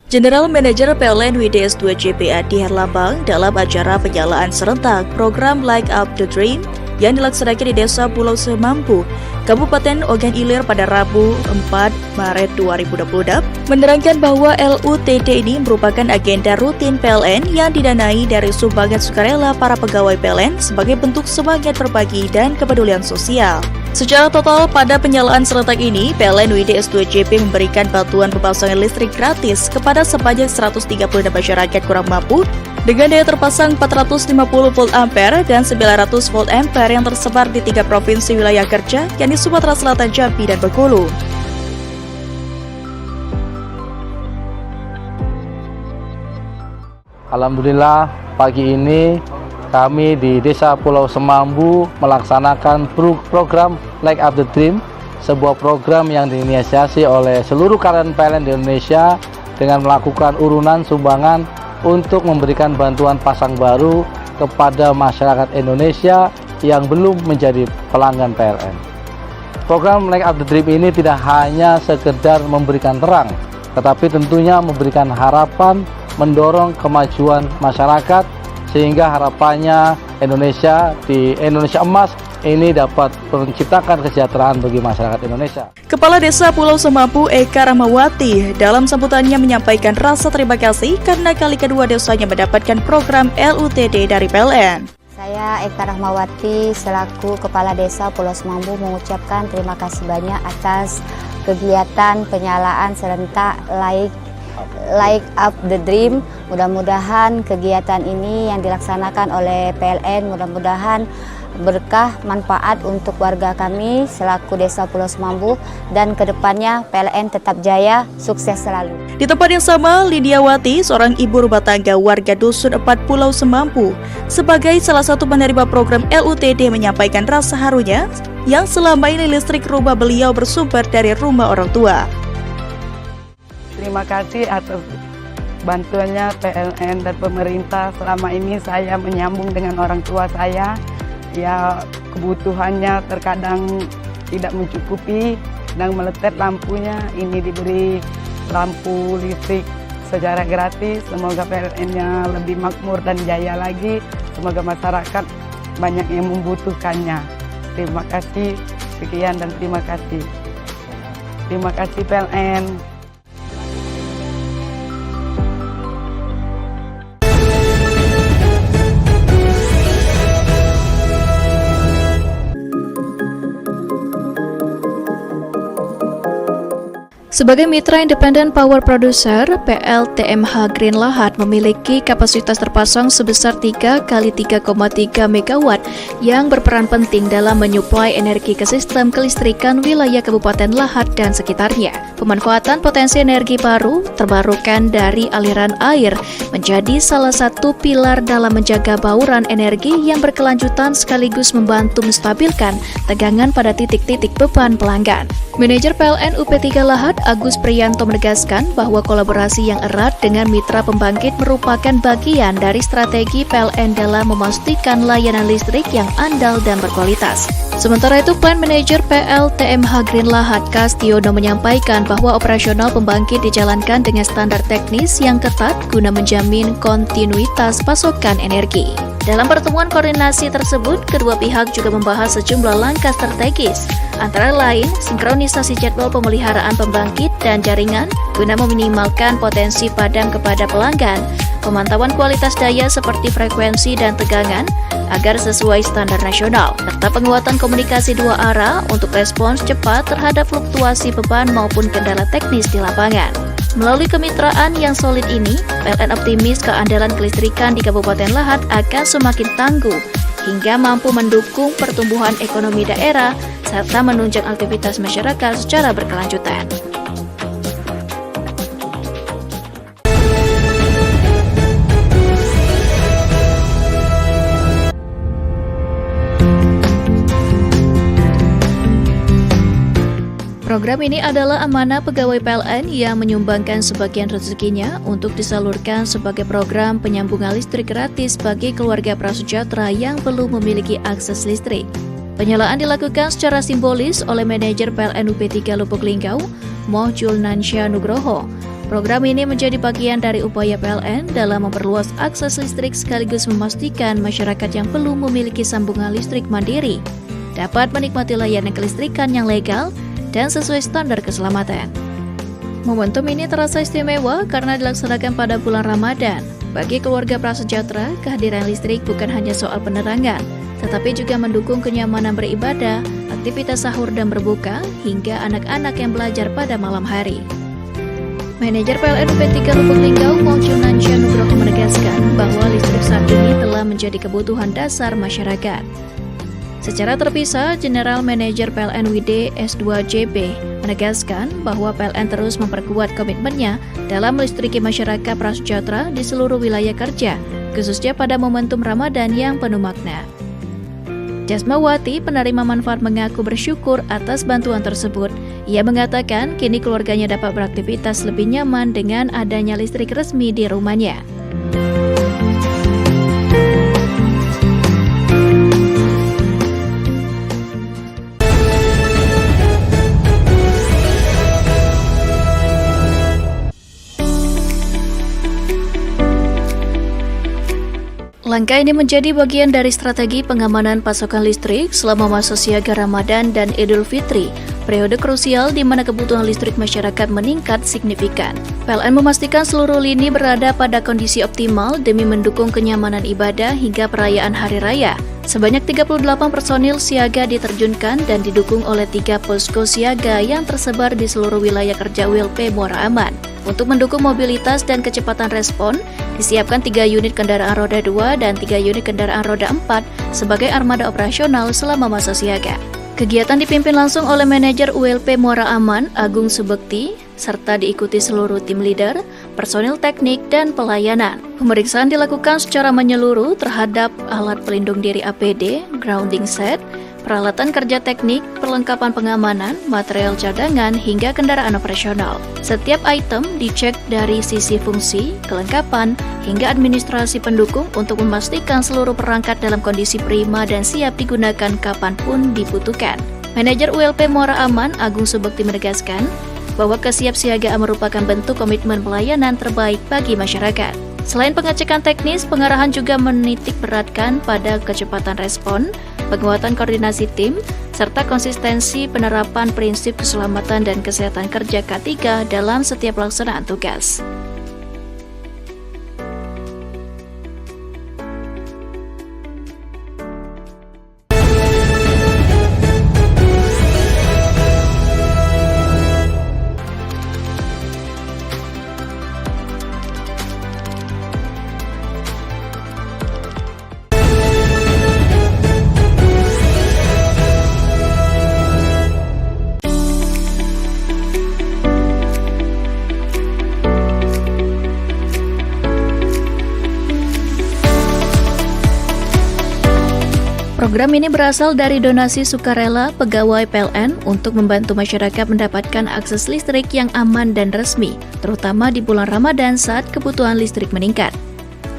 General Manager PLN WDS 2 JP Adi Herlambang dalam acara penyalaan serentak program Light Up the Dream yang dilaksanakan di Desa Pulau Semampu, Kabupaten Ogan Ilir pada Rabu 4 Maret 2020 menerangkan bahwa LUTD ini merupakan agenda rutin PLN yang didanai dari sumbangan sukarela para pegawai PLN sebagai bentuk semangat berbagi dan kepedulian sosial. Secara total pada penyalaan serentak ini, PLN WDS 2 JP memberikan bantuan pemasangan listrik gratis kepada sebanyak 136 masyarakat kurang mampu dengan daya terpasang 450 volt ampere dan 900 volt ampere yang tersebar di 3 provinsi wilayah kerja, yakni Sumatera Selatan, Jambi, dan Bengkulu. Alhamdulillah pagi ini kami di Desa Pulau Semambu melaksanakan program Light Up the Dream, sebuah program yang diinisiasi oleh seluruh karyawan PLN di Indonesia dengan melakukan urunan sumbangan untuk memberikan bantuan pasang baru kepada masyarakat Indonesia yang belum menjadi pelanggan PLN. Program Light Up the Dream ini tidak hanya sekedar memberikan terang, tetapi tentunya memberikan harapan, mendorong kemajuan masyarakat, sehingga harapannya Indonesia di Indonesia Emas ini dapat menciptakan kesejahteraan bagi masyarakat Indonesia. Kepala Desa Pulau Semampu Eka Rahmawati dalam sambutannya menyampaikan rasa terima kasih karena kali kedua desanya mendapatkan program LUTD dari PLN. Saya Eka Rahmawati selaku Kepala Desa Pulau Semambu mengucapkan terima kasih banyak atas kegiatan penyalaan serentak Light Up the Dream. Mudah-mudahan kegiatan ini yang dilaksanakan oleh PLN mudah-mudahan berkah manfaat untuk warga kami selaku Desa Pulau Semambu, dan kedepannya PLN tetap jaya, sukses selalu. Di tempat yang sama, Lidiawati, seorang ibu rumah tangga warga Dusun 4 Pulau Semampu, sebagai salah satu penerima program LUTD menyampaikan rasa harunya yang selama ini listrik rumah beliau bersumber dari rumah orang tua. Terima kasih atas bantuannya PLN dan pemerintah. Selama ini saya menyambung dengan orang tua saya. Ya, kebutuhannya terkadang tidak mencukupi, sedang meletet lampunya. Ini diberi lampu listrik secara gratis. Semoga PLN-nya lebih makmur dan jaya lagi. Semoga masyarakat banyak yang membutuhkannya. Terima kasih, sekian dan terima kasih. Terima kasih PLN. Sebagai mitra independen power producer, PLTMH Green Lahat memiliki kapasitas terpasang sebesar 3 kali 3,3 MW yang berperan penting dalam menyuplai energi ke sistem kelistrikan wilayah Kabupaten Lahat dan sekitarnya. Pemanfaatan potensi energi baru terbarukan dari aliran air menjadi salah satu pilar dalam menjaga bauran energi yang berkelanjutan sekaligus membantu menstabilkan tegangan pada titik-titik beban pelanggan. Manajer PLN UP3 Lahat Agus Priyanto menegaskan bahwa kolaborasi yang erat dengan mitra pembangkit merupakan bagian dari strategi PLN dalam memastikan layanan listrik yang andal dan berkualitas. Sementara itu, Plant Manager PLTMH Green Lahat Kastiono menyampaikan bahwa operasional pembangkit dijalankan dengan standar teknis yang ketat guna menjamin kontinuitas pasokan energi. Dalam pertemuan koordinasi tersebut, kedua pihak juga membahas sejumlah langkah strategis, antara lain sinkronisasi jadwal pemeliharaan pembangkit dan jaringan guna meminimalkan potensi padam kepada pelanggan, pemantauan kualitas daya seperti frekuensi dan tegangan agar sesuai standar nasional, serta penguatan komunikasi dua arah untuk respons cepat terhadap fluktuasi beban maupun kendala teknis di lapangan. Melalui kemitraan yang solid ini, PLN optimis keandalan kelistrikan di Kabupaten Lahat akan semakin tangguh hingga mampu mendukung pertumbuhan ekonomi daerah serta menunjang aktivitas masyarakat secara berkelanjutan. Program ini adalah amanah pegawai PLN yang menyumbangkan sebagian rezekinya untuk disalurkan sebagai program penyambungan listrik gratis bagi keluarga prasejahtera yang belum memiliki akses listrik. Penyalaan dilakukan secara simbolis oleh manajer PLN UP3 Lubuk Linggau, Moh Julnansya Nugroho. Program ini menjadi bagian dari upaya PLN dalam memperluas akses listrik sekaligus memastikan masyarakat yang belum memiliki sambungan listrik mandiri dapat menikmati layanan kelistrikan yang legal dan sesuai standar keselamatan. Momentum ini terasa istimewa karena dilaksanakan pada bulan Ramadan. Bagi keluarga prasejahtera, kehadiran listrik bukan hanya soal penerangan, tetapi juga mendukung kenyamanan beribadah, aktivitas sahur dan berbuka, hingga anak-anak yang belajar pada malam hari. Manajer PLN UP3 Lubuk Linggau, Maujunansya Nugroho menegaskan bahwa listrik saat ini telah menjadi kebutuhan dasar masyarakat. Secara terpisah, General Manager PLN WID S2JB menegaskan bahwa PLN terus memperkuat komitmennya dalam melistriki masyarakat prasejahtera di seluruh wilayah kerja, khususnya pada momentum Ramadan yang penuh makna. Jasmawati, penerima manfaat, mengaku bersyukur atas bantuan tersebut. Ia mengatakan kini keluarganya dapat beraktivitas lebih nyaman dengan adanya listrik resmi di rumahnya. Langkah ini menjadi bagian dari strategi pengamanan pasokan listrik selama masa siaga Ramadan dan Idul Fitri, periode krusial di mana kebutuhan listrik masyarakat meningkat signifikan. PLN memastikan seluruh lini berada pada kondisi optimal demi mendukung kenyamanan ibadah hingga perayaan Hari Raya. Sebanyak 38 personil siaga diterjunkan dan didukung oleh 3 posko siaga yang tersebar di seluruh wilayah kerja ULP Muara Aman. Untuk mendukung mobilitas dan kecepatan respon, disiapkan 3 unit kendaraan roda 2 dan 3 unit kendaraan roda 4 sebagai armada operasional selama masa siaga. Kegiatan dipimpin langsung oleh manajer ULP Muara Aman, Agung Subekti, serta diikuti seluruh tim leader, personil teknik, dan pelayanan. Pemeriksaan dilakukan secara menyeluruh terhadap alat pelindung diri APD, grounding set, peralatan kerja teknik, perlengkapan pengamanan, material cadangan, hingga kendaraan operasional. Setiap item dicek dari sisi fungsi, kelengkapan, hingga administrasi pendukung untuk memastikan seluruh perangkat dalam kondisi prima dan siap digunakan kapanpun dibutuhkan. Manajer ULP Muara Aman, Agung Subekti menegaskan bahwa kesiapsiagaan merupakan bentuk komitmen pelayanan terbaik bagi masyarakat. Selain pengecekan teknis, pengarahan juga menitik beratkan pada kecepatan respon, penguatan koordinasi tim, serta konsistensi penerapan prinsip keselamatan dan kesehatan kerja K3 dalam setiap pelaksanaan tugas. Program ini berasal dari donasi sukarela pegawai PLN untuk membantu masyarakat mendapatkan akses listrik yang aman dan resmi, terutama di bulan Ramadan saat kebutuhan listrik meningkat.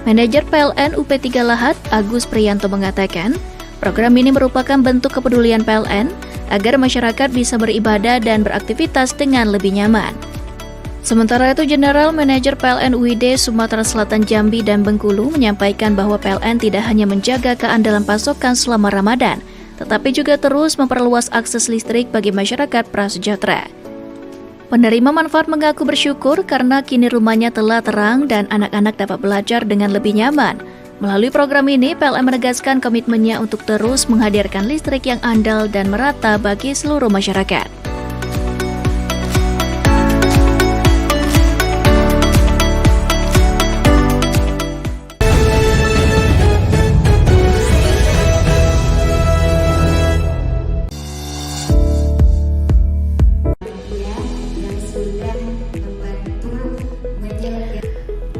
Manajer PLN UP3 Lahat, Agus Priyanto mengatakan, program ini merupakan bentuk kepedulian PLN agar masyarakat bisa beribadah dan beraktivitas dengan lebih nyaman. Sementara itu, General Manager PLN UID Sumatera Selatan Jambi dan Bengkulu menyampaikan bahwa PLN tidak hanya menjaga keandalan pasokan selama Ramadan, tetapi juga terus memperluas akses listrik bagi masyarakat prasejahtera. Penerima manfaat mengaku bersyukur karena kini rumahnya telah terang dan anak-anak dapat belajar dengan lebih nyaman. Melalui program ini, PLN menegaskan komitmennya untuk terus menghadirkan listrik yang andal dan merata bagi seluruh masyarakat.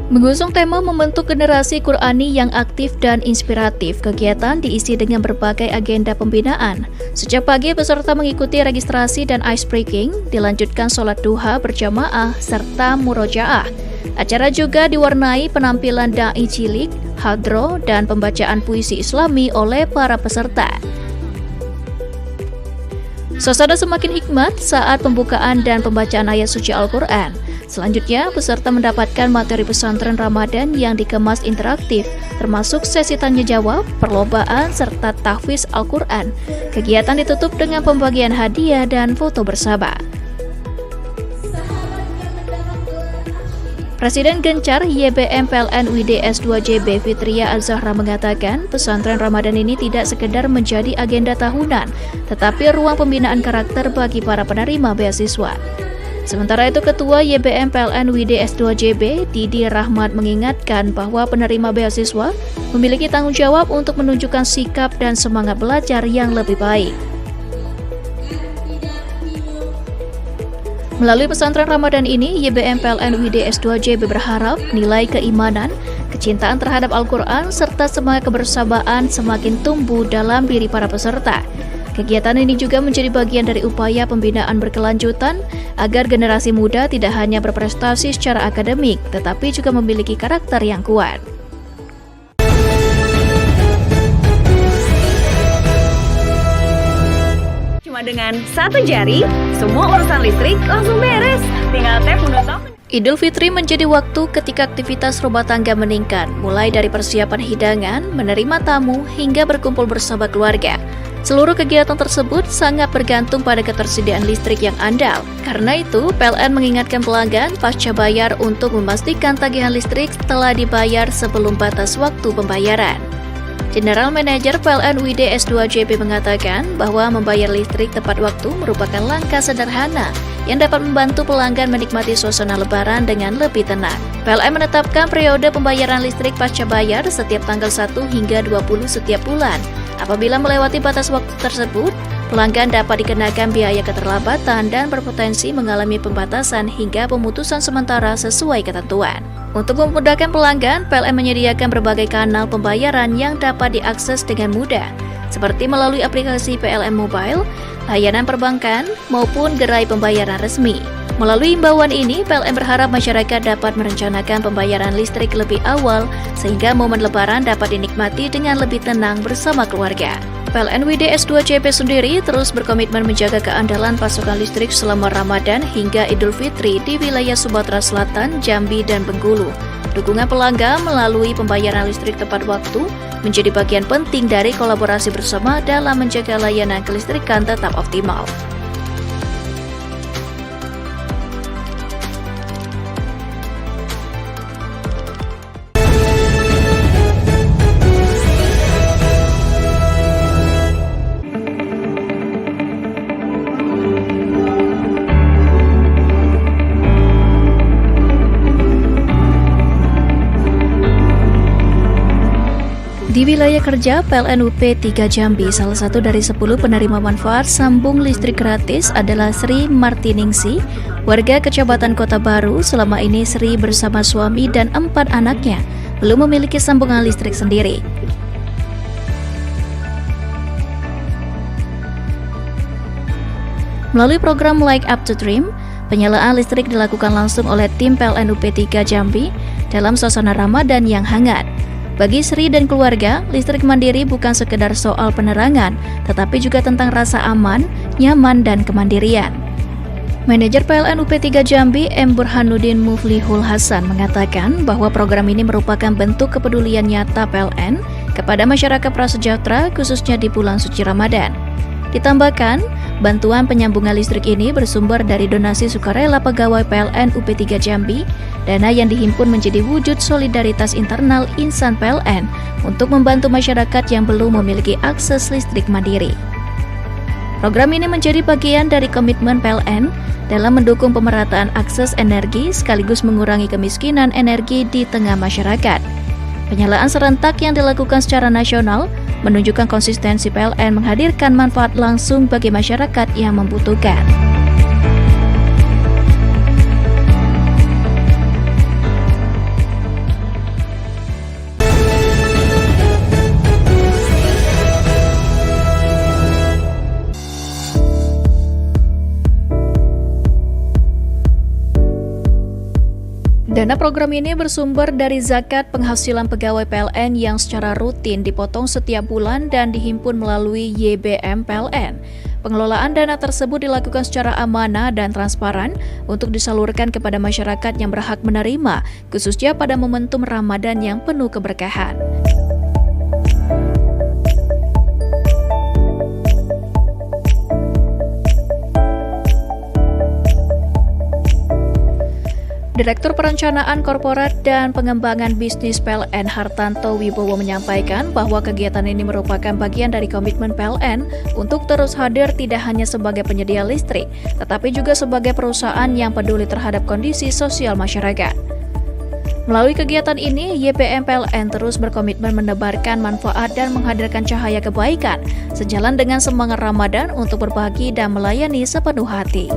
Mengusung tema membentuk generasi Qur'ani yang aktif dan inspiratif, kegiatan diisi dengan berbagai agenda pembinaan. Sejak pagi, peserta mengikuti registrasi dan ice-breaking, dilanjutkan sholat duha berjamaah, serta murojaah. Acara juga diwarnai penampilan da'i cilik, hadro, dan pembacaan puisi Islami oleh para peserta. Suasana semakin hikmat saat pembukaan dan pembacaan ayat suci Al-Quran. Selanjutnya, peserta mendapatkan materi pesantren Ramadan yang dikemas interaktif, termasuk sesi tanya jawab, perlombaan, serta tahfiz Al-Quran. Kegiatan ditutup dengan pembagian hadiah dan foto bersama. Presiden Gencar YBM PLN UID S2JB Fitria Al-Zahra mengatakan pesantren Ramadan ini tidak sekedar menjadi agenda tahunan, tetapi ruang pembinaan karakter bagi para penerima beasiswa. Sementara itu, Ketua YBM PLN UID S2JB Didi Rahmat mengingatkan bahwa penerima beasiswa memiliki tanggung jawab untuk menunjukkan sikap dan semangat belajar yang lebih baik. Melalui pesantren Ramadan ini, YBM PLN UID S2JB berharap nilai keimanan, kecintaan terhadap Al-Quran, serta semangat kebersamaan semakin tumbuh dalam diri para peserta. Kegiatan ini juga menjadi bagian dari upaya pembinaan berkelanjutan agar generasi muda tidak hanya berprestasi secara akademik, tetapi juga memiliki karakter yang kuat. Cuma dengan satu jari, semua urusan listrik langsung beres. Tinggal tap menutup. Idul Fitri menjadi waktu ketika aktivitas rumah tangga meningkat, mulai dari persiapan hidangan, menerima tamu, hingga berkumpul bersama keluarga. Seluruh kegiatan tersebut sangat bergantung pada ketersediaan listrik yang andal. Karena itu, PLN mengingatkan pelanggan pasca bayar untuk memastikan tagihan listrik telah dibayar sebelum batas waktu pembayaran. General Manager PLN UID S2JB mengatakan bahwa membayar listrik tepat waktu merupakan langkah sederhana yang dapat membantu pelanggan menikmati suasana lebaran dengan lebih tenang. PLN menetapkan periode pembayaran listrik pasca bayar setiap tanggal 1 hingga 20 setiap bulan. Apabila melewati batas waktu tersebut, pelanggan dapat dikenakan biaya keterlambatan dan berpotensi mengalami pembatasan hingga pemutusan sementara sesuai ketentuan. Untuk memudahkan pelanggan, PLN menyediakan berbagai kanal pembayaran yang dapat diakses dengan mudah, seperti melalui aplikasi PLN Mobile, layanan perbankan, maupun gerai pembayaran resmi. Melalui imbauan ini, PLN berharap masyarakat dapat merencanakan pembayaran listrik lebih awal, sehingga momen lebaran dapat dinikmati dengan lebih tenang bersama keluarga. PLN UID S2JB sendiri terus berkomitmen menjaga keandalan pasokan listrik selama Ramadan hingga Idul Fitri di wilayah Sumatera Selatan, Jambi, dan Bengkulu. Dukungan pelanggan melalui pembayaran listrik tepat waktu menjadi bagian penting dari kolaborasi bersama dalam menjaga layanan kelistrikan tetap optimal. Di wilayah kerja PLN UP 3 Jambi, salah satu dari 10 penerima manfaat sambung listrik gratis adalah Sri Martiningsi, warga Kecamatan Kota Baru. Selama ini Sri bersama suami dan 4 anaknya belum memiliki sambungan listrik sendiri. Melalui program Like Up to Dream, penyalaan listrik dilakukan langsung oleh tim PLN UP 3 Jambi dalam suasana Ramadan yang hangat. Bagi Sri dan keluarga, listrik mandiri bukan sekedar soal penerangan, tetapi juga tentang rasa aman, nyaman, dan kemandirian. Manajer PLN UP 3 Jambi, M. Burhanuddin Muflihul Hasan, mengatakan bahwa program ini merupakan bentuk kepedulian nyata PLN kepada masyarakat prasejahtera, khususnya di bulan suci Ramadan. Ditambahkan, bantuan penyambungan listrik ini bersumber dari donasi sukarela pegawai PLN UP 3 Jambi. Dana yang dihimpun menjadi wujud solidaritas internal insan PLN untuk membantu masyarakat yang belum memiliki akses listrik mandiri. Program ini menjadi bagian dari komitmen PLN dalam mendukung pemerataan akses energi sekaligus mengurangi kemiskinan energi di tengah masyarakat. Penyalaan serentak yang dilakukan secara nasional menunjukkan konsistensi PLN menghadirkan manfaat langsung bagi masyarakat yang membutuhkan. Dana program ini bersumber dari zakat penghasilan pegawai PLN yang secara rutin dipotong setiap bulan dan dihimpun melalui YBM PLN. Pengelolaan dana tersebut dilakukan secara amanah dan transparan untuk disalurkan kepada masyarakat yang berhak menerima, khususnya pada momentum Ramadan yang penuh keberkahan. Direktur Perencanaan Korporat dan Pengembangan Bisnis PLN Hartanto Wibowo menyampaikan bahwa kegiatan ini merupakan bagian dari komitmen PLN untuk terus hadir tidak hanya sebagai penyedia listrik, tetapi juga sebagai perusahaan yang peduli terhadap kondisi sosial masyarakat. Melalui kegiatan ini, YBM PLN terus berkomitmen menebarkan manfaat dan menghadirkan cahaya kebaikan, sejalan dengan semangat Ramadan untuk berbagi dan melayani sepenuh hati.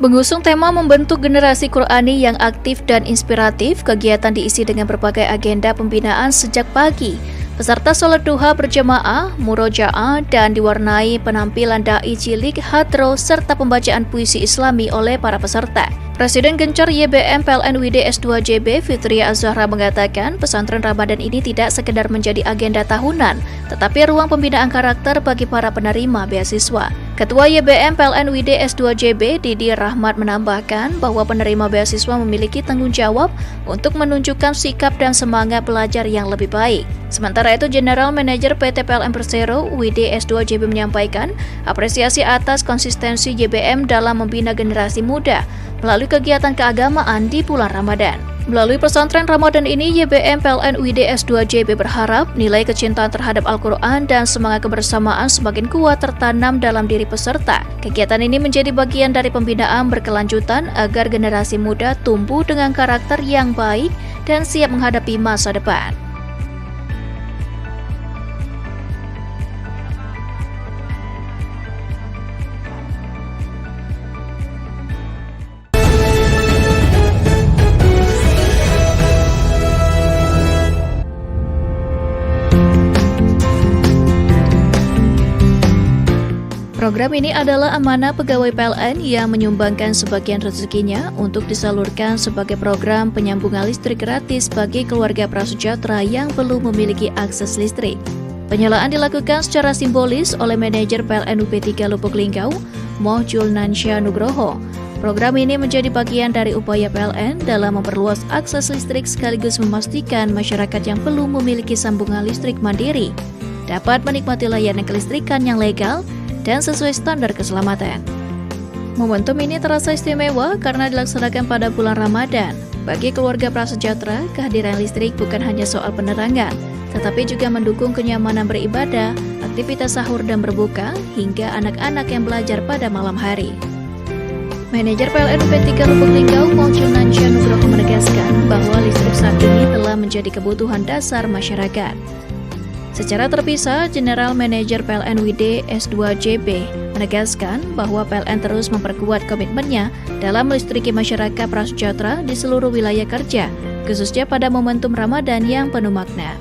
Mengusung tema membentuk generasi Qur'ani yang aktif dan inspiratif, kegiatan diisi dengan berbagai agenda pembinaan sejak pagi. Peserta sholat duha berjamaah, murojaah, dan diwarnai penampilan dai cilik, hadro, serta pembacaan puisi Islami oleh para peserta. Presiden Gencar YBM PLN UID S2JB Fitria Az-Zahra mengatakan pesantren Ramadan ini tidak sekedar menjadi agenda tahunan, tetapi ruang pembinaan karakter bagi para penerima beasiswa. Ketua YBM PLN UID S2JB Didi Rahmat menambahkan bahwa penerima beasiswa memiliki tanggung jawab untuk menunjukkan sikap dan semangat belajar yang lebih baik. Sementara itu, General Manager PT PLN Persero UID S2JB menyampaikan apresiasi atas konsistensi YBM dalam membina generasi muda melalui kegiatan keagamaan di bulan Ramadan. Melalui pesantren Ramadan ini, YBM PLN UID S2JB berharap nilai kecintaan terhadap Al-Quran dan semangat kebersamaan semakin kuat tertanam dalam diri peserta. Kegiatan ini menjadi bagian dari pembinaan berkelanjutan agar generasi muda tumbuh dengan karakter yang baik dan siap menghadapi masa depan. Program ini adalah amanah pegawai PLN yang menyumbangkan sebagian rezekinya untuk disalurkan sebagai program penyambungan listrik gratis bagi keluarga prasejahtera yang belum memiliki akses listrik. Penyalaan dilakukan secara simbolis oleh manajer PLN UP3 Lubuk Linggau, Moh Julnansya Nugroho. Program ini menjadi bagian dari upaya PLN dalam memperluas akses listrik sekaligus memastikan masyarakat yang belum memiliki sambungan listrik mandiri dapat menikmati layanan kelistrikan yang legal dan sesuai standar keselamatan. Momentum ini terasa istimewa karena dilaksanakan pada bulan Ramadan. Bagi keluarga prasejahtera, kehadiran listrik bukan hanya soal penerangan, tetapi juga mendukung kenyamanan beribadah, aktivitas sahur dan berbuka, hingga anak-anak yang belajar pada malam hari. Manajer PLN UP3 Lubuk Linggau, Moh Julnansya Nugroho menegaskan bahwa listrik saat ini telah menjadi kebutuhan dasar masyarakat. Secara terpisah, General Manager PLN UID S2JB menegaskan bahwa PLN terus memperkuat komitmennya dalam melistriki masyarakat prasejahtera di seluruh wilayah kerja, khususnya pada momentum Ramadan yang penuh makna.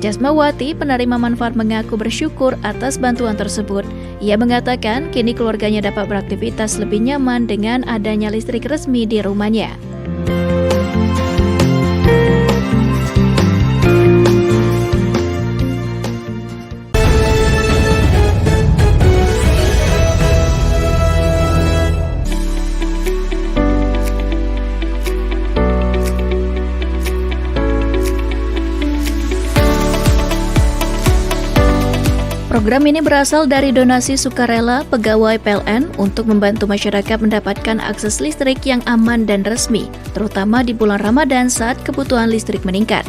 Jasmawati, penerima manfaat, mengaku bersyukur atas bantuan tersebut. Ia mengatakan kini keluarganya dapat beraktivitas lebih nyaman dengan adanya listrik resmi di rumahnya. Program ini berasal dari donasi sukarela pegawai PLN untuk membantu masyarakat mendapatkan akses listrik yang aman dan resmi, terutama di bulan Ramadan saat kebutuhan listrik meningkat.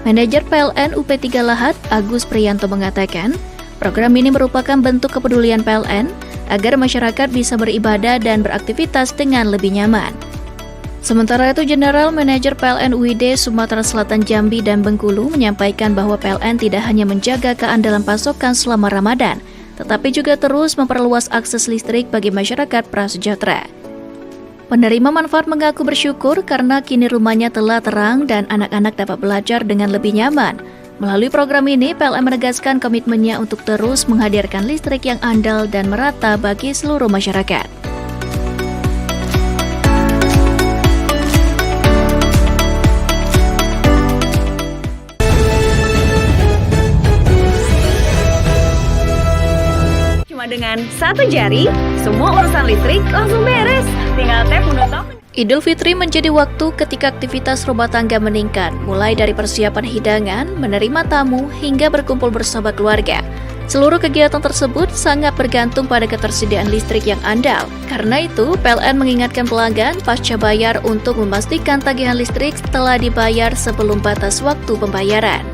Manajer PLN UP3 Lahat, Agus Priyanto mengatakan, program ini merupakan bentuk kepedulian PLN agar masyarakat bisa beribadah dan beraktivitas dengan lebih nyaman. Sementara itu, General Manager PLN UID Sumatera Selatan Jambi dan Bengkulu menyampaikan bahwa PLN tidak hanya menjaga keandalan pasokan selama Ramadan, tetapi juga terus memperluas akses listrik bagi masyarakat prasejahtera. Penerima manfaat mengaku bersyukur karena kini rumahnya telah terang dan anak-anak dapat belajar dengan lebih nyaman. Melalui program ini, PLN menegaskan komitmennya untuk terus menghadirkan listrik yang andal dan merata bagi seluruh masyarakat. Cuma dengan satu jari, semua urusan listrik langsung beres. Tinggal tap menu top. Idul Fitri menjadi waktu ketika aktivitas rumah tangga meningkat, mulai dari persiapan hidangan, menerima tamu, hingga berkumpul bersama keluarga. Seluruh kegiatan tersebut sangat bergantung pada ketersediaan listrik yang andal. Karena itu, PLN mengingatkan pelanggan pasca bayar untuk memastikan tagihan listrik telah dibayar sebelum batas waktu pembayaran.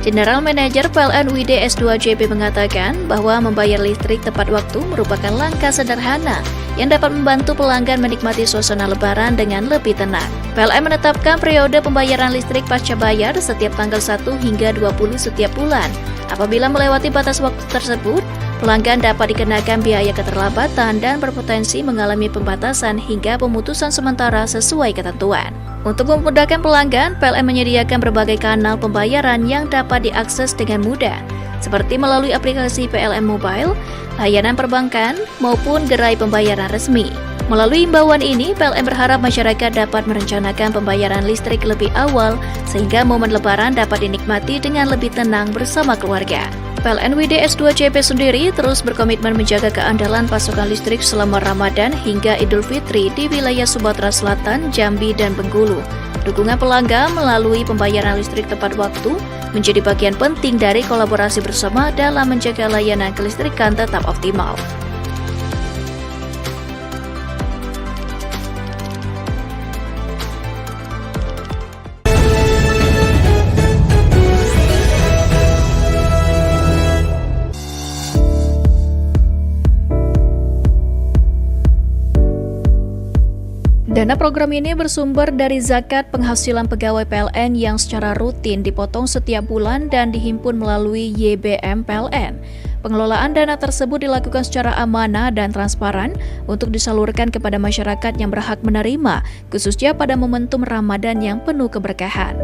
General Manager PLN UID S2JB mengatakan bahwa membayar listrik tepat waktu merupakan langkah sederhana yang dapat membantu pelanggan menikmati suasana lebaran dengan lebih tenang. PLN menetapkan periode pembayaran listrik pasca bayar setiap tanggal 1 hingga 20 setiap bulan. Apabila melewati batas waktu tersebut, pelanggan dapat dikenakan biaya keterlambatan dan berpotensi mengalami pembatasan hingga pemutusan sementara sesuai ketentuan. Untuk memudahkan pelanggan, PLN menyediakan berbagai kanal pembayaran yang dapat diakses dengan mudah, seperti melalui aplikasi PLN Mobile, layanan perbankan, maupun gerai pembayaran resmi. Melalui imbauan ini, PLN berharap masyarakat dapat merencanakan pembayaran listrik lebih awal, sehingga momen lebaran dapat dinikmati dengan lebih tenang bersama keluarga. PLN UID S2JB sendiri terus berkomitmen menjaga keandalan pasokan listrik selama Ramadan hingga Idul Fitri di wilayah Sumatera Selatan, Jambi, dan Bengkulu. Dukungan pelanggan melalui pembayaran listrik tepat waktu menjadi bagian penting dari kolaborasi bersama dalam menjaga layanan kelistrikan tetap optimal. Dana program ini bersumber dari zakat penghasilan pegawai PLN yang secara rutin dipotong setiap bulan dan dihimpun melalui YBM PLN. Pengelolaan dana tersebut dilakukan secara amanah dan transparan untuk disalurkan kepada masyarakat yang berhak menerima, khususnya pada momentum Ramadan yang penuh keberkahan.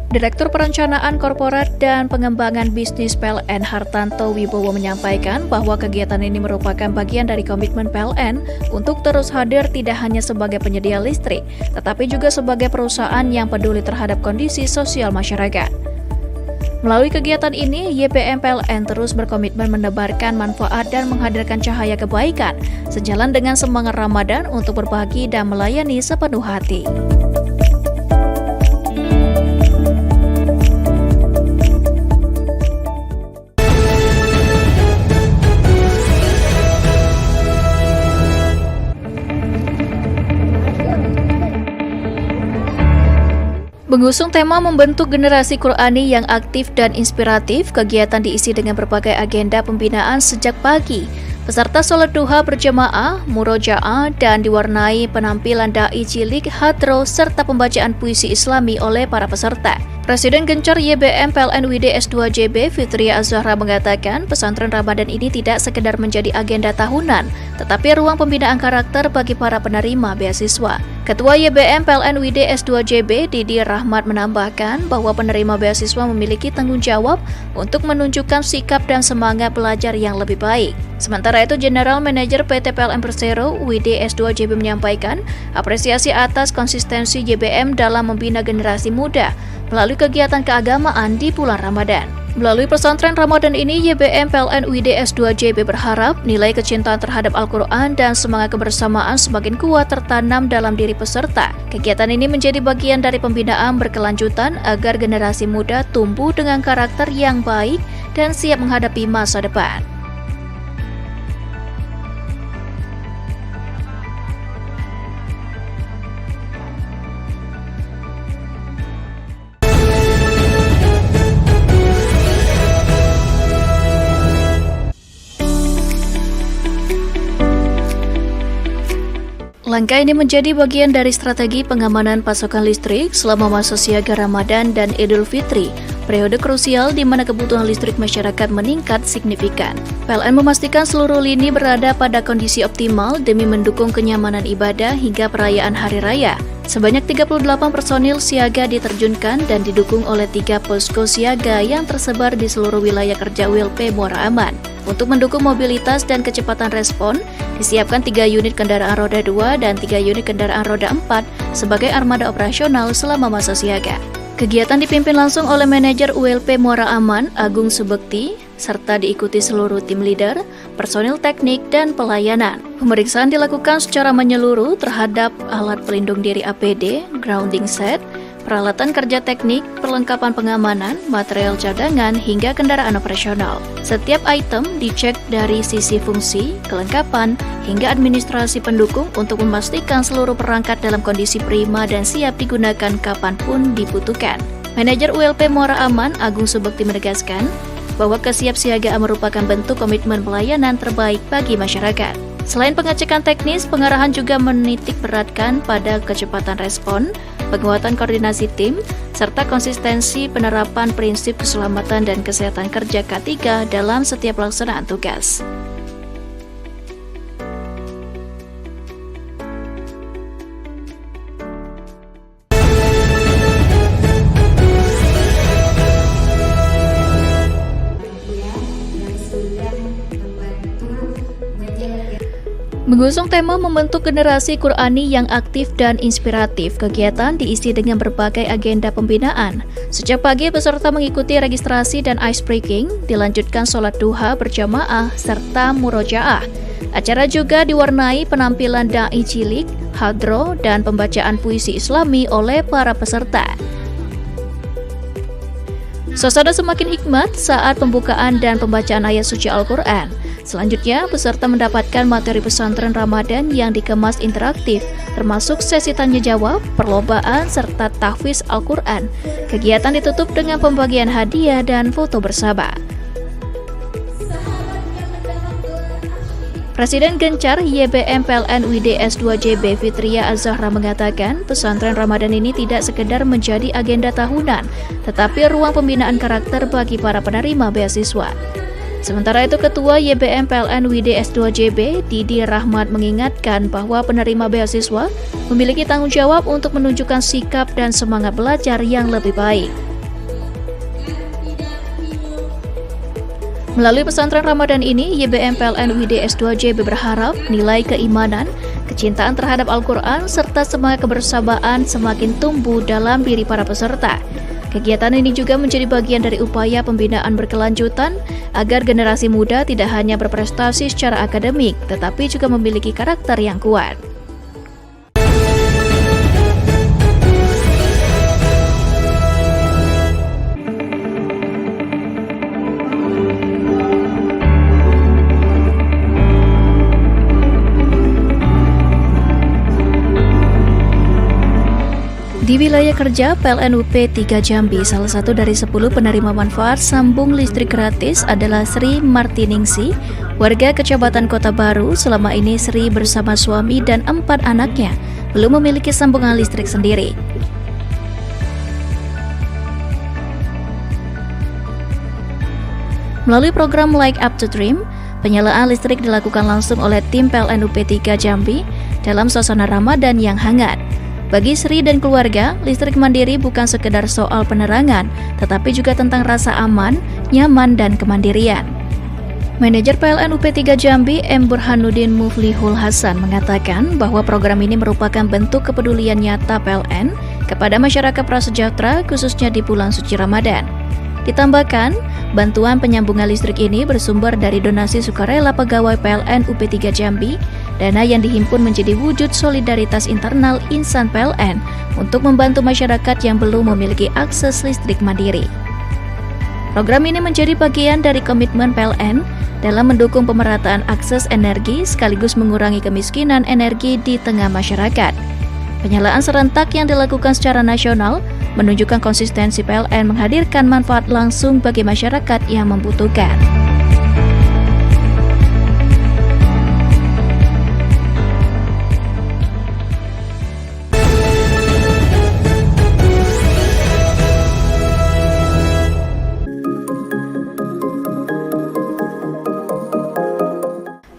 Direktur Perencanaan Korporat dan Pengembangan Bisnis PLN Hartanto Wibowo menyampaikan bahwa kegiatan ini merupakan bagian dari komitmen PLN untuk terus hadir tidak hanya sebagai penyedia listrik, tetapi juga sebagai perusahaan yang peduli terhadap kondisi sosial masyarakat. Melalui kegiatan ini, YBM PLN terus berkomitmen menebarkan manfaat dan menghadirkan cahaya kebaikan, sejalan dengan semangat Ramadan untuk berbagi dan melayani sepenuh hati. Mengusung tema membentuk generasi Qur'ani yang aktif dan inspiratif, kegiatan diisi dengan berbagai agenda pembinaan sejak pagi. Peserta sholat duha berjamaah, murojaah, dan diwarnai penampilan dai cilik, hadro, serta pembacaan puisi Islami oleh para peserta. Presiden Gencar YBM PLN UID S2JB Fitria Az-Zahra mengatakan pesantren Ramadan ini tidak sekedar menjadi agenda tahunan, tetapi ruang pembinaan karakter bagi para penerima beasiswa. Ketua YBM PLN UID S2JB Didi Rahmat menambahkan bahwa penerima beasiswa memiliki tanggung jawab untuk menunjukkan sikap dan semangat belajar yang lebih baik. Sementara itu, General Manager PT PLN Persero UID S2JB menyampaikan apresiasi atas konsistensi YBM dalam membina generasi muda melalui kegiatan keagamaan di bulan Ramadan. Melalui pesantren Ramadan ini, YBM PLN UID S2JB berharap nilai kecintaan terhadap Al-Quran dan semangat kebersamaan semakin kuat tertanam dalam diri peserta. Kegiatan ini menjadi bagian dari pembinaan berkelanjutan agar generasi muda tumbuh dengan karakter yang baik dan siap menghadapi masa depan. Langkah ini menjadi bagian dari strategi pengamanan pasokan listrik selama masa siaga Ramadan dan Idul Fitri periode krusial di mana kebutuhan listrik masyarakat meningkat signifikan. PLN memastikan seluruh lini berada pada kondisi optimal demi mendukung kenyamanan ibadah hingga perayaan Hari Raya. Sebanyak 38 personil siaga diterjunkan dan didukung oleh 3 posko siaga yang tersebar di seluruh wilayah kerja ULP Muara Aman. Untuk mendukung mobilitas dan kecepatan respon, disiapkan 3 unit kendaraan roda 2 dan 3 unit kendaraan roda 4 sebagai armada operasional selama masa siaga. Kegiatan dipimpin langsung oleh manajer ULP Muara Aman, Agung Subekti, serta diikuti seluruh tim leader, personil teknik, dan pelayanan. Pemeriksaan dilakukan secara menyeluruh terhadap alat pelindung diri APD, grounding set, peralatan kerja teknik, perlengkapan pengamanan, material cadangan, hingga kendaraan operasional. Setiap item dicek dari sisi fungsi, kelengkapan, hingga administrasi pendukung untuk memastikan seluruh perangkat dalam kondisi prima dan siap digunakan kapanpun dibutuhkan. Manajer ULP Muara Aman, Agung Subekti menegaskan bahwa kesiapsiagaan merupakan bentuk komitmen pelayanan terbaik bagi masyarakat. Selain pengecekan teknis, pengarahan juga menitik beratkan pada kecepatan respon, penguatan koordinasi tim, serta konsistensi penerapan prinsip keselamatan dan kesehatan kerja K3 dalam setiap pelaksanaan tugas. Mengusung tema membentuk generasi Qurani yang aktif dan inspiratif, kegiatan diisi dengan berbagai agenda pembinaan. Sejak pagi, peserta mengikuti registrasi dan ice breaking, dilanjutkan sholat duha berjamaah, serta murojaah. Acara juga diwarnai penampilan da'i cilik, hadro, dan pembacaan puisi Islami oleh para peserta. Suasana semakin hikmat saat pembukaan dan pembacaan ayat suci Al-Quran. Selanjutnya, peserta mendapatkan materi pesantren Ramadan yang dikemas interaktif, termasuk sesi tanya-jawab, perlombaan, serta tahfiz Al-Quran. Kegiatan ditutup dengan pembagian hadiah dan foto bersama. Presiden Gencar YBM PLN UID S2JB Fitria Az-Zahra mengatakan pesantren Ramadan ini tidak sekedar menjadi agenda tahunan, tetapi ruang pembinaan karakter bagi para penerima beasiswa. Sementara itu, Ketua YBM PLN UID S2JB Didi Rahmat mengingatkan bahwa penerima beasiswa memiliki tanggung jawab untuk menunjukkan sikap dan semangat belajar yang lebih baik. Melalui pesantren Ramadan ini, YBM PLN UID S2JB berharap nilai keimanan, kecintaan terhadap Al-Quran, serta semangat kebersamaan semakin tumbuh dalam diri para peserta. Kegiatan ini juga menjadi bagian dari upaya pembinaan berkelanjutan agar generasi muda tidak hanya berprestasi secara akademik, tetapi juga memiliki karakter yang kuat. Di wilayah kerja PLN UP 3 Jambi, salah satu dari 10 penerima manfaat sambung listrik gratis adalah Sri Martiningsi, warga Kecamatan Kota Baru. Selama ini Sri bersama suami dan 4 anaknya belum memiliki sambungan listrik sendiri. Melalui program Light Up the Dream, penyalaan listrik dilakukan langsung oleh tim PLN UP 3 Jambi dalam suasana Ramadan yang hangat. Bagi Sri dan keluarga, listrik mandiri bukan sekedar soal penerangan, tetapi juga tentang rasa aman, nyaman, dan kemandirian. Manajer PLN UP 3 Jambi, M. Burhanuddin Muflihul Hasan, mengatakan bahwa program ini merupakan bentuk kepedulian nyata PLN kepada masyarakat prasejahtera, khususnya di bulan suci Ramadan. Ditambahkan, bantuan penyambungan listrik ini bersumber dari donasi sukarela pegawai PLN UP 3 Jambi. Dana yang dihimpun menjadi wujud solidaritas internal insan PLN untuk membantu masyarakat yang belum memiliki akses listrik mandiri. Program ini menjadi bagian dari komitmen PLN dalam mendukung pemerataan akses energi sekaligus mengurangi kemiskinan energi di tengah masyarakat. Penyalaan serentak yang dilakukan secara nasional menunjukkan konsistensi PLN menghadirkan manfaat langsung bagi masyarakat yang membutuhkan.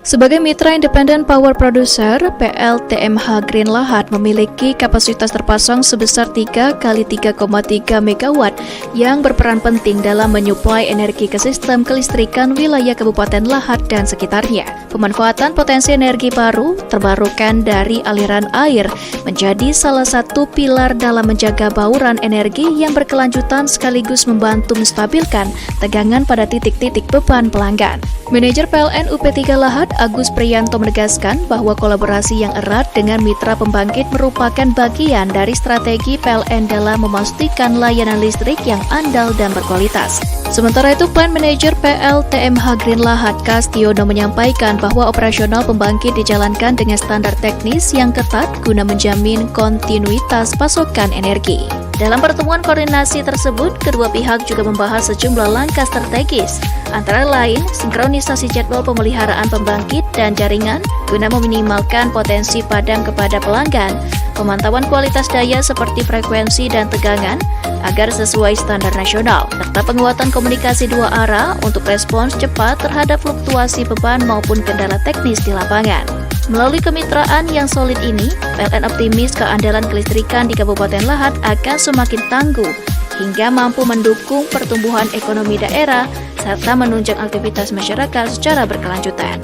Sebagai mitra independen power producer, PLTMH Green Lahad memiliki kapasitas terpasang sebesar 3 kali 3,3 MW yang berperan penting dalam menyuplai energi ke sistem kelistrikan wilayah Kabupaten Lahad dan sekitarnya. Pemanfaatan potensi energi baru terbarukan dari aliran air menjadi salah satu pilar dalam menjaga bauran energi yang berkelanjutan sekaligus membantu menstabilkan tegangan pada titik-titik beban pelanggan. Manajer PLN UP3 Lahad Agus Priyanto menegaskan bahwa kolaborasi yang erat dengan mitra pembangkit merupakan bagian dari strategi PLN dalam memastikan layanan listrik yang andal dan berkualitas. Sementara itu, Plant Manager PLTMH Green Lahad Kastiono menyampaikan bahwa operasional pembangkit dijalankan dengan standar teknis yang ketat guna menjamin kontinuitas pasokan energi. Dalam pertemuan koordinasi tersebut, kedua pihak juga membahas sejumlah langkah strategis, antara lain sinkronisasi jadwal pemeliharaan pembangkit dan jaringan guna meminimalkan potensi padam kepada pelanggan, pemantauan kualitas daya seperti frekuensi dan tegangan agar sesuai standar nasional, serta penguatan komunikasi dua arah untuk respons cepat terhadap fluktuasi beban maupun kendala teknis di lapangan. Melalui kemitraan yang solid ini, PLN optimis keandalan kelistrikan di Kabupaten Lahad akan semakin tangguh hingga mampu mendukung pertumbuhan ekonomi daerah serta menunjang aktivitas masyarakat secara berkelanjutan.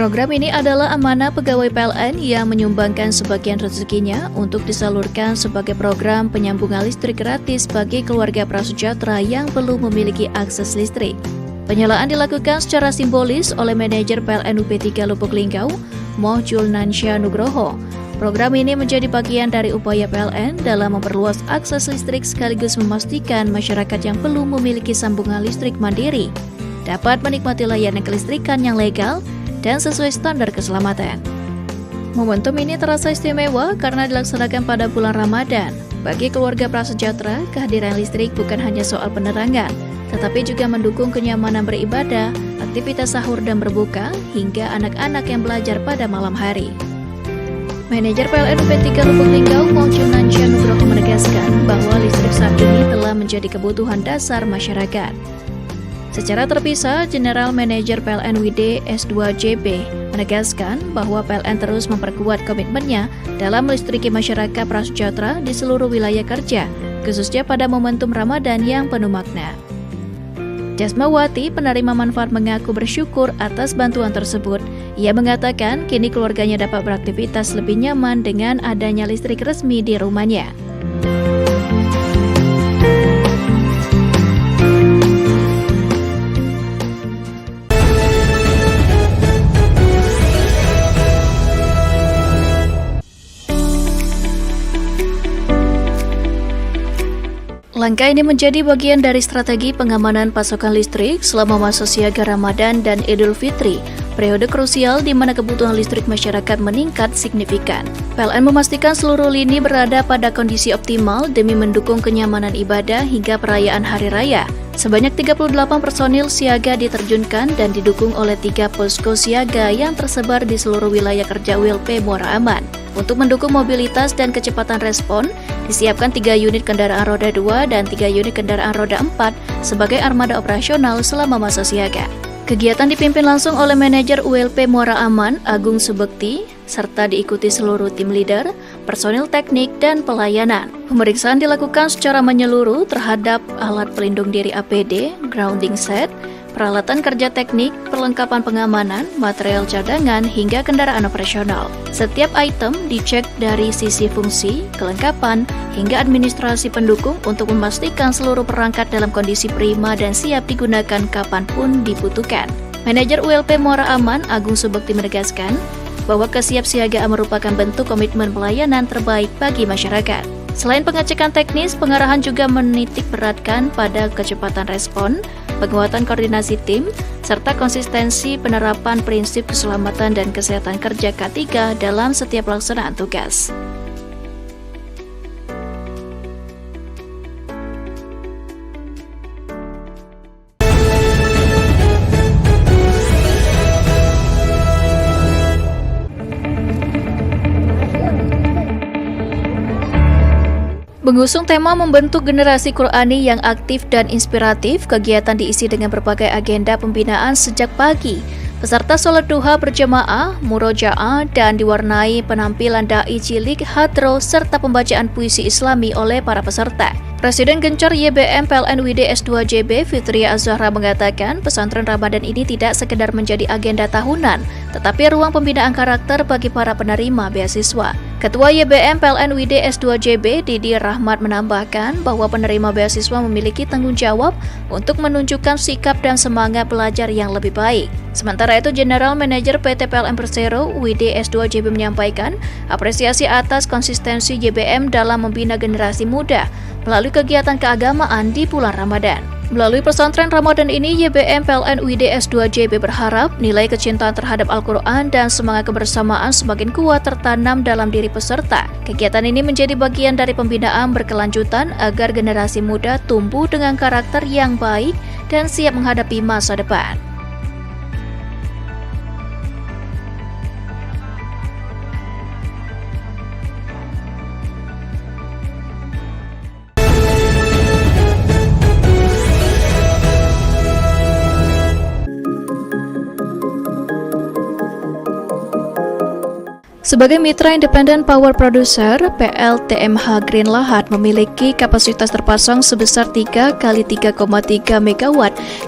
Program ini adalah amanah pegawai PLN yang menyumbangkan sebagian rezekinya untuk disalurkan sebagai program penyambungan listrik gratis bagi keluarga prasejahtera yang belum memiliki akses listrik. Penyalaan dilakukan secara simbolis oleh manajer PLN UP3 Lubuk Linggau, Moh Julnansya Nugroho. Program ini menjadi bagian dari upaya PLN dalam memperluas akses listrik sekaligus memastikan masyarakat yang belum memiliki sambungan listrik mandiri dapat menikmati layanan kelistrikan yang legal dan sesuai standar keselamatan. Momentum ini terasa istimewa karena dilaksanakan pada bulan Ramadan. Bagi keluarga prasejahtera, kehadiran listrik bukan hanya soal penerangan, tetapi juga mendukung kenyamanan beribadah, aktivitas sahur dan berbuka, hingga anak-anak yang belajar pada malam hari. Manajer PLN UP3 Lubuk Linggau, Moh Julnansya Nugroho menegaskan bahwa listrik saat ini telah menjadi kebutuhan dasar masyarakat. Secara terpisah, General Manager PLN WD S2JB menegaskan bahwa PLN terus memperkuat komitmennya dalam melistriki masyarakat prasejahtera di seluruh wilayah kerja, khususnya pada momentum Ramadan yang penuh makna. Jasmawati, penerima manfaat, mengaku bersyukur atas bantuan tersebut. Ia mengatakan kini keluarganya dapat beraktivitas lebih nyaman dengan adanya listrik resmi di rumahnya. Langkah ini menjadi bagian dari strategi pengamanan pasokan listrik selama masa siaga Ramadan dan Idul Fitri, periode krusial di mana kebutuhan listrik masyarakat meningkat signifikan. PLN memastikan seluruh lini berada pada kondisi optimal demi mendukung kenyamanan ibadah hingga perayaan Hari Raya. Sebanyak 38 personil siaga diterjunkan dan didukung oleh 3 posko siaga yang tersebar di seluruh wilayah kerja ULP Muara Aman. Untuk mendukung mobilitas dan kecepatan respon, disiapkan 3 unit kendaraan roda 2 dan 3 unit kendaraan roda 4 sebagai armada operasional selama masa siaga. Kegiatan dipimpin langsung oleh manajer ULP Muara Aman, Agung Subekti, serta diikuti seluruh tim leader, personil teknik, dan pelayanan. Pemeriksaan dilakukan secara menyeluruh terhadap alat pelindung diri APD, grounding set, peralatan kerja teknik, perlengkapan pengamanan, material cadangan, hingga kendaraan operasional. Setiap item dicek dari sisi fungsi, kelengkapan, hingga administrasi pendukung untuk memastikan seluruh perangkat dalam kondisi prima dan siap digunakan kapanpun dibutuhkan. Manajer ULP Muara Aman, Agung Subekti menegaskan bahwa kesiapsiagaan merupakan bentuk komitmen pelayanan terbaik bagi masyarakat. Selain pengecekan teknis, pengarahan juga menitik beratkan pada kecepatan respon, penguatan koordinasi tim, serta konsistensi penerapan prinsip keselamatan dan kesehatan kerja K3 dalam setiap pelaksanaan tugas. Mengusung tema membentuk generasi Qurani yang aktif dan inspiratif, kegiatan diisi dengan berbagai agenda pembinaan sejak pagi. Peserta sholat duha berjamaah, murojaah, dan diwarnai penampilan dai cilik, hadro, serta pembacaan puisi Islami oleh para peserta. Presiden Gencar YBM PLN WID S2JB Fitria Az-Zahra mengatakan pesantren Ramadan ini tidak sekedar menjadi agenda tahunan, tetapi ruang pembinaan karakter bagi para penerima beasiswa. Ketua YBM PLN WID S2JB Didi Rahmat menambahkan bahwa penerima beasiswa memiliki tanggung jawab untuk menunjukkan sikap dan semangat belajar yang lebih baik. Sementara itu, General Manager PT PLN Persero WID S2JB menyampaikan apresiasi atas konsistensi YBM dalam membina generasi muda melalui kegiatan keagamaan di bulan Ramadan. Melalui pesantren Ramadan ini, YBM PLN WID S2JB berharap nilai kecintaan terhadap Al-Quran dan semangat kebersamaan semakin kuat tertanam dalam diri peserta. Kegiatan ini menjadi bagian dari pembinaan berkelanjutan agar generasi muda tumbuh dengan karakter yang baik dan siap menghadapi masa depan. Sebagai mitra independen power producer, PLTMH Green Lahad memiliki kapasitas terpasang sebesar 3 kali 3,3 MW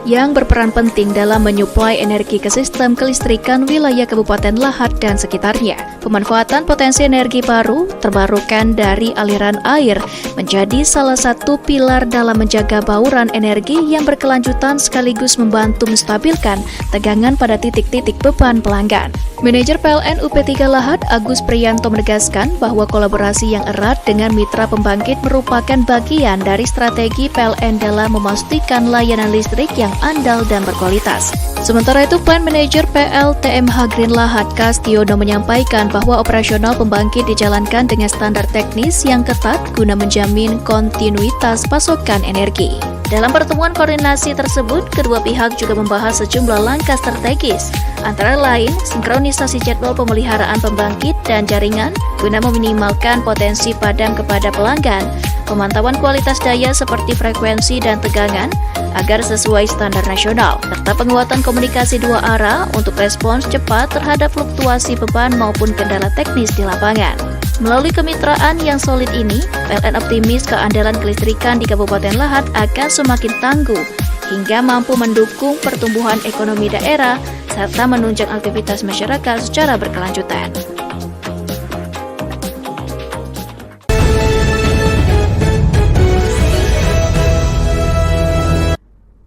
yang berperan penting dalam menyuplai energi ke sistem kelistrikan wilayah Kabupaten Lahad dan sekitarnya. Pemanfaatan potensi energi baru terbarukan dari aliran air menjadi salah satu pilar dalam menjaga bauran energi yang berkelanjutan sekaligus membantu menstabilkan tegangan pada titik-titik beban pelanggan. Manajer PLN UP3 Lahad Agus Priyanto menegaskan bahwa kolaborasi yang erat dengan mitra pembangkit merupakan bagian dari strategi PLN dalam memastikan layanan listrik yang andal dan berkualitas. Sementara itu, Plant Manager PLTMH Green Lahad Kastiono menyampaikan bahwa operasional pembangkit dijalankan dengan standar teknis yang ketat guna menjamin kontinuitas pasokan energi. Dalam pertemuan koordinasi tersebut, kedua pihak juga membahas sejumlah langkah strategis, antara lain sinkronisasi jadwal pemeliharaan pembangkit dan jaringan guna meminimalkan potensi padam kepada pelanggan, pemantauan kualitas daya seperti frekuensi dan tegangan agar sesuai standar nasional, serta penguatan komunikasi dua arah untuk respons cepat terhadap fluktuasi beban maupun kendala teknis di lapangan. Melalui kemitraan yang solid ini, PLN optimis keandalan kelistrikan di Kabupaten Lahad akan semakin tangguh hingga mampu mendukung pertumbuhan ekonomi daerah serta menunjang aktivitas masyarakat secara berkelanjutan.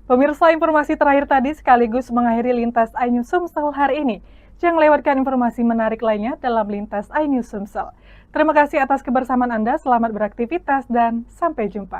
Pemirsa, informasi terakhir tadi sekaligus mengakhiri Lintas iNews Sumsel hari ini. Jangan lewatkan informasi menarik lainnya dalam Lintas iNews Sumsel. Terima kasih atas kebersamaan Anda, selamat beraktivitas, dan sampai jumpa.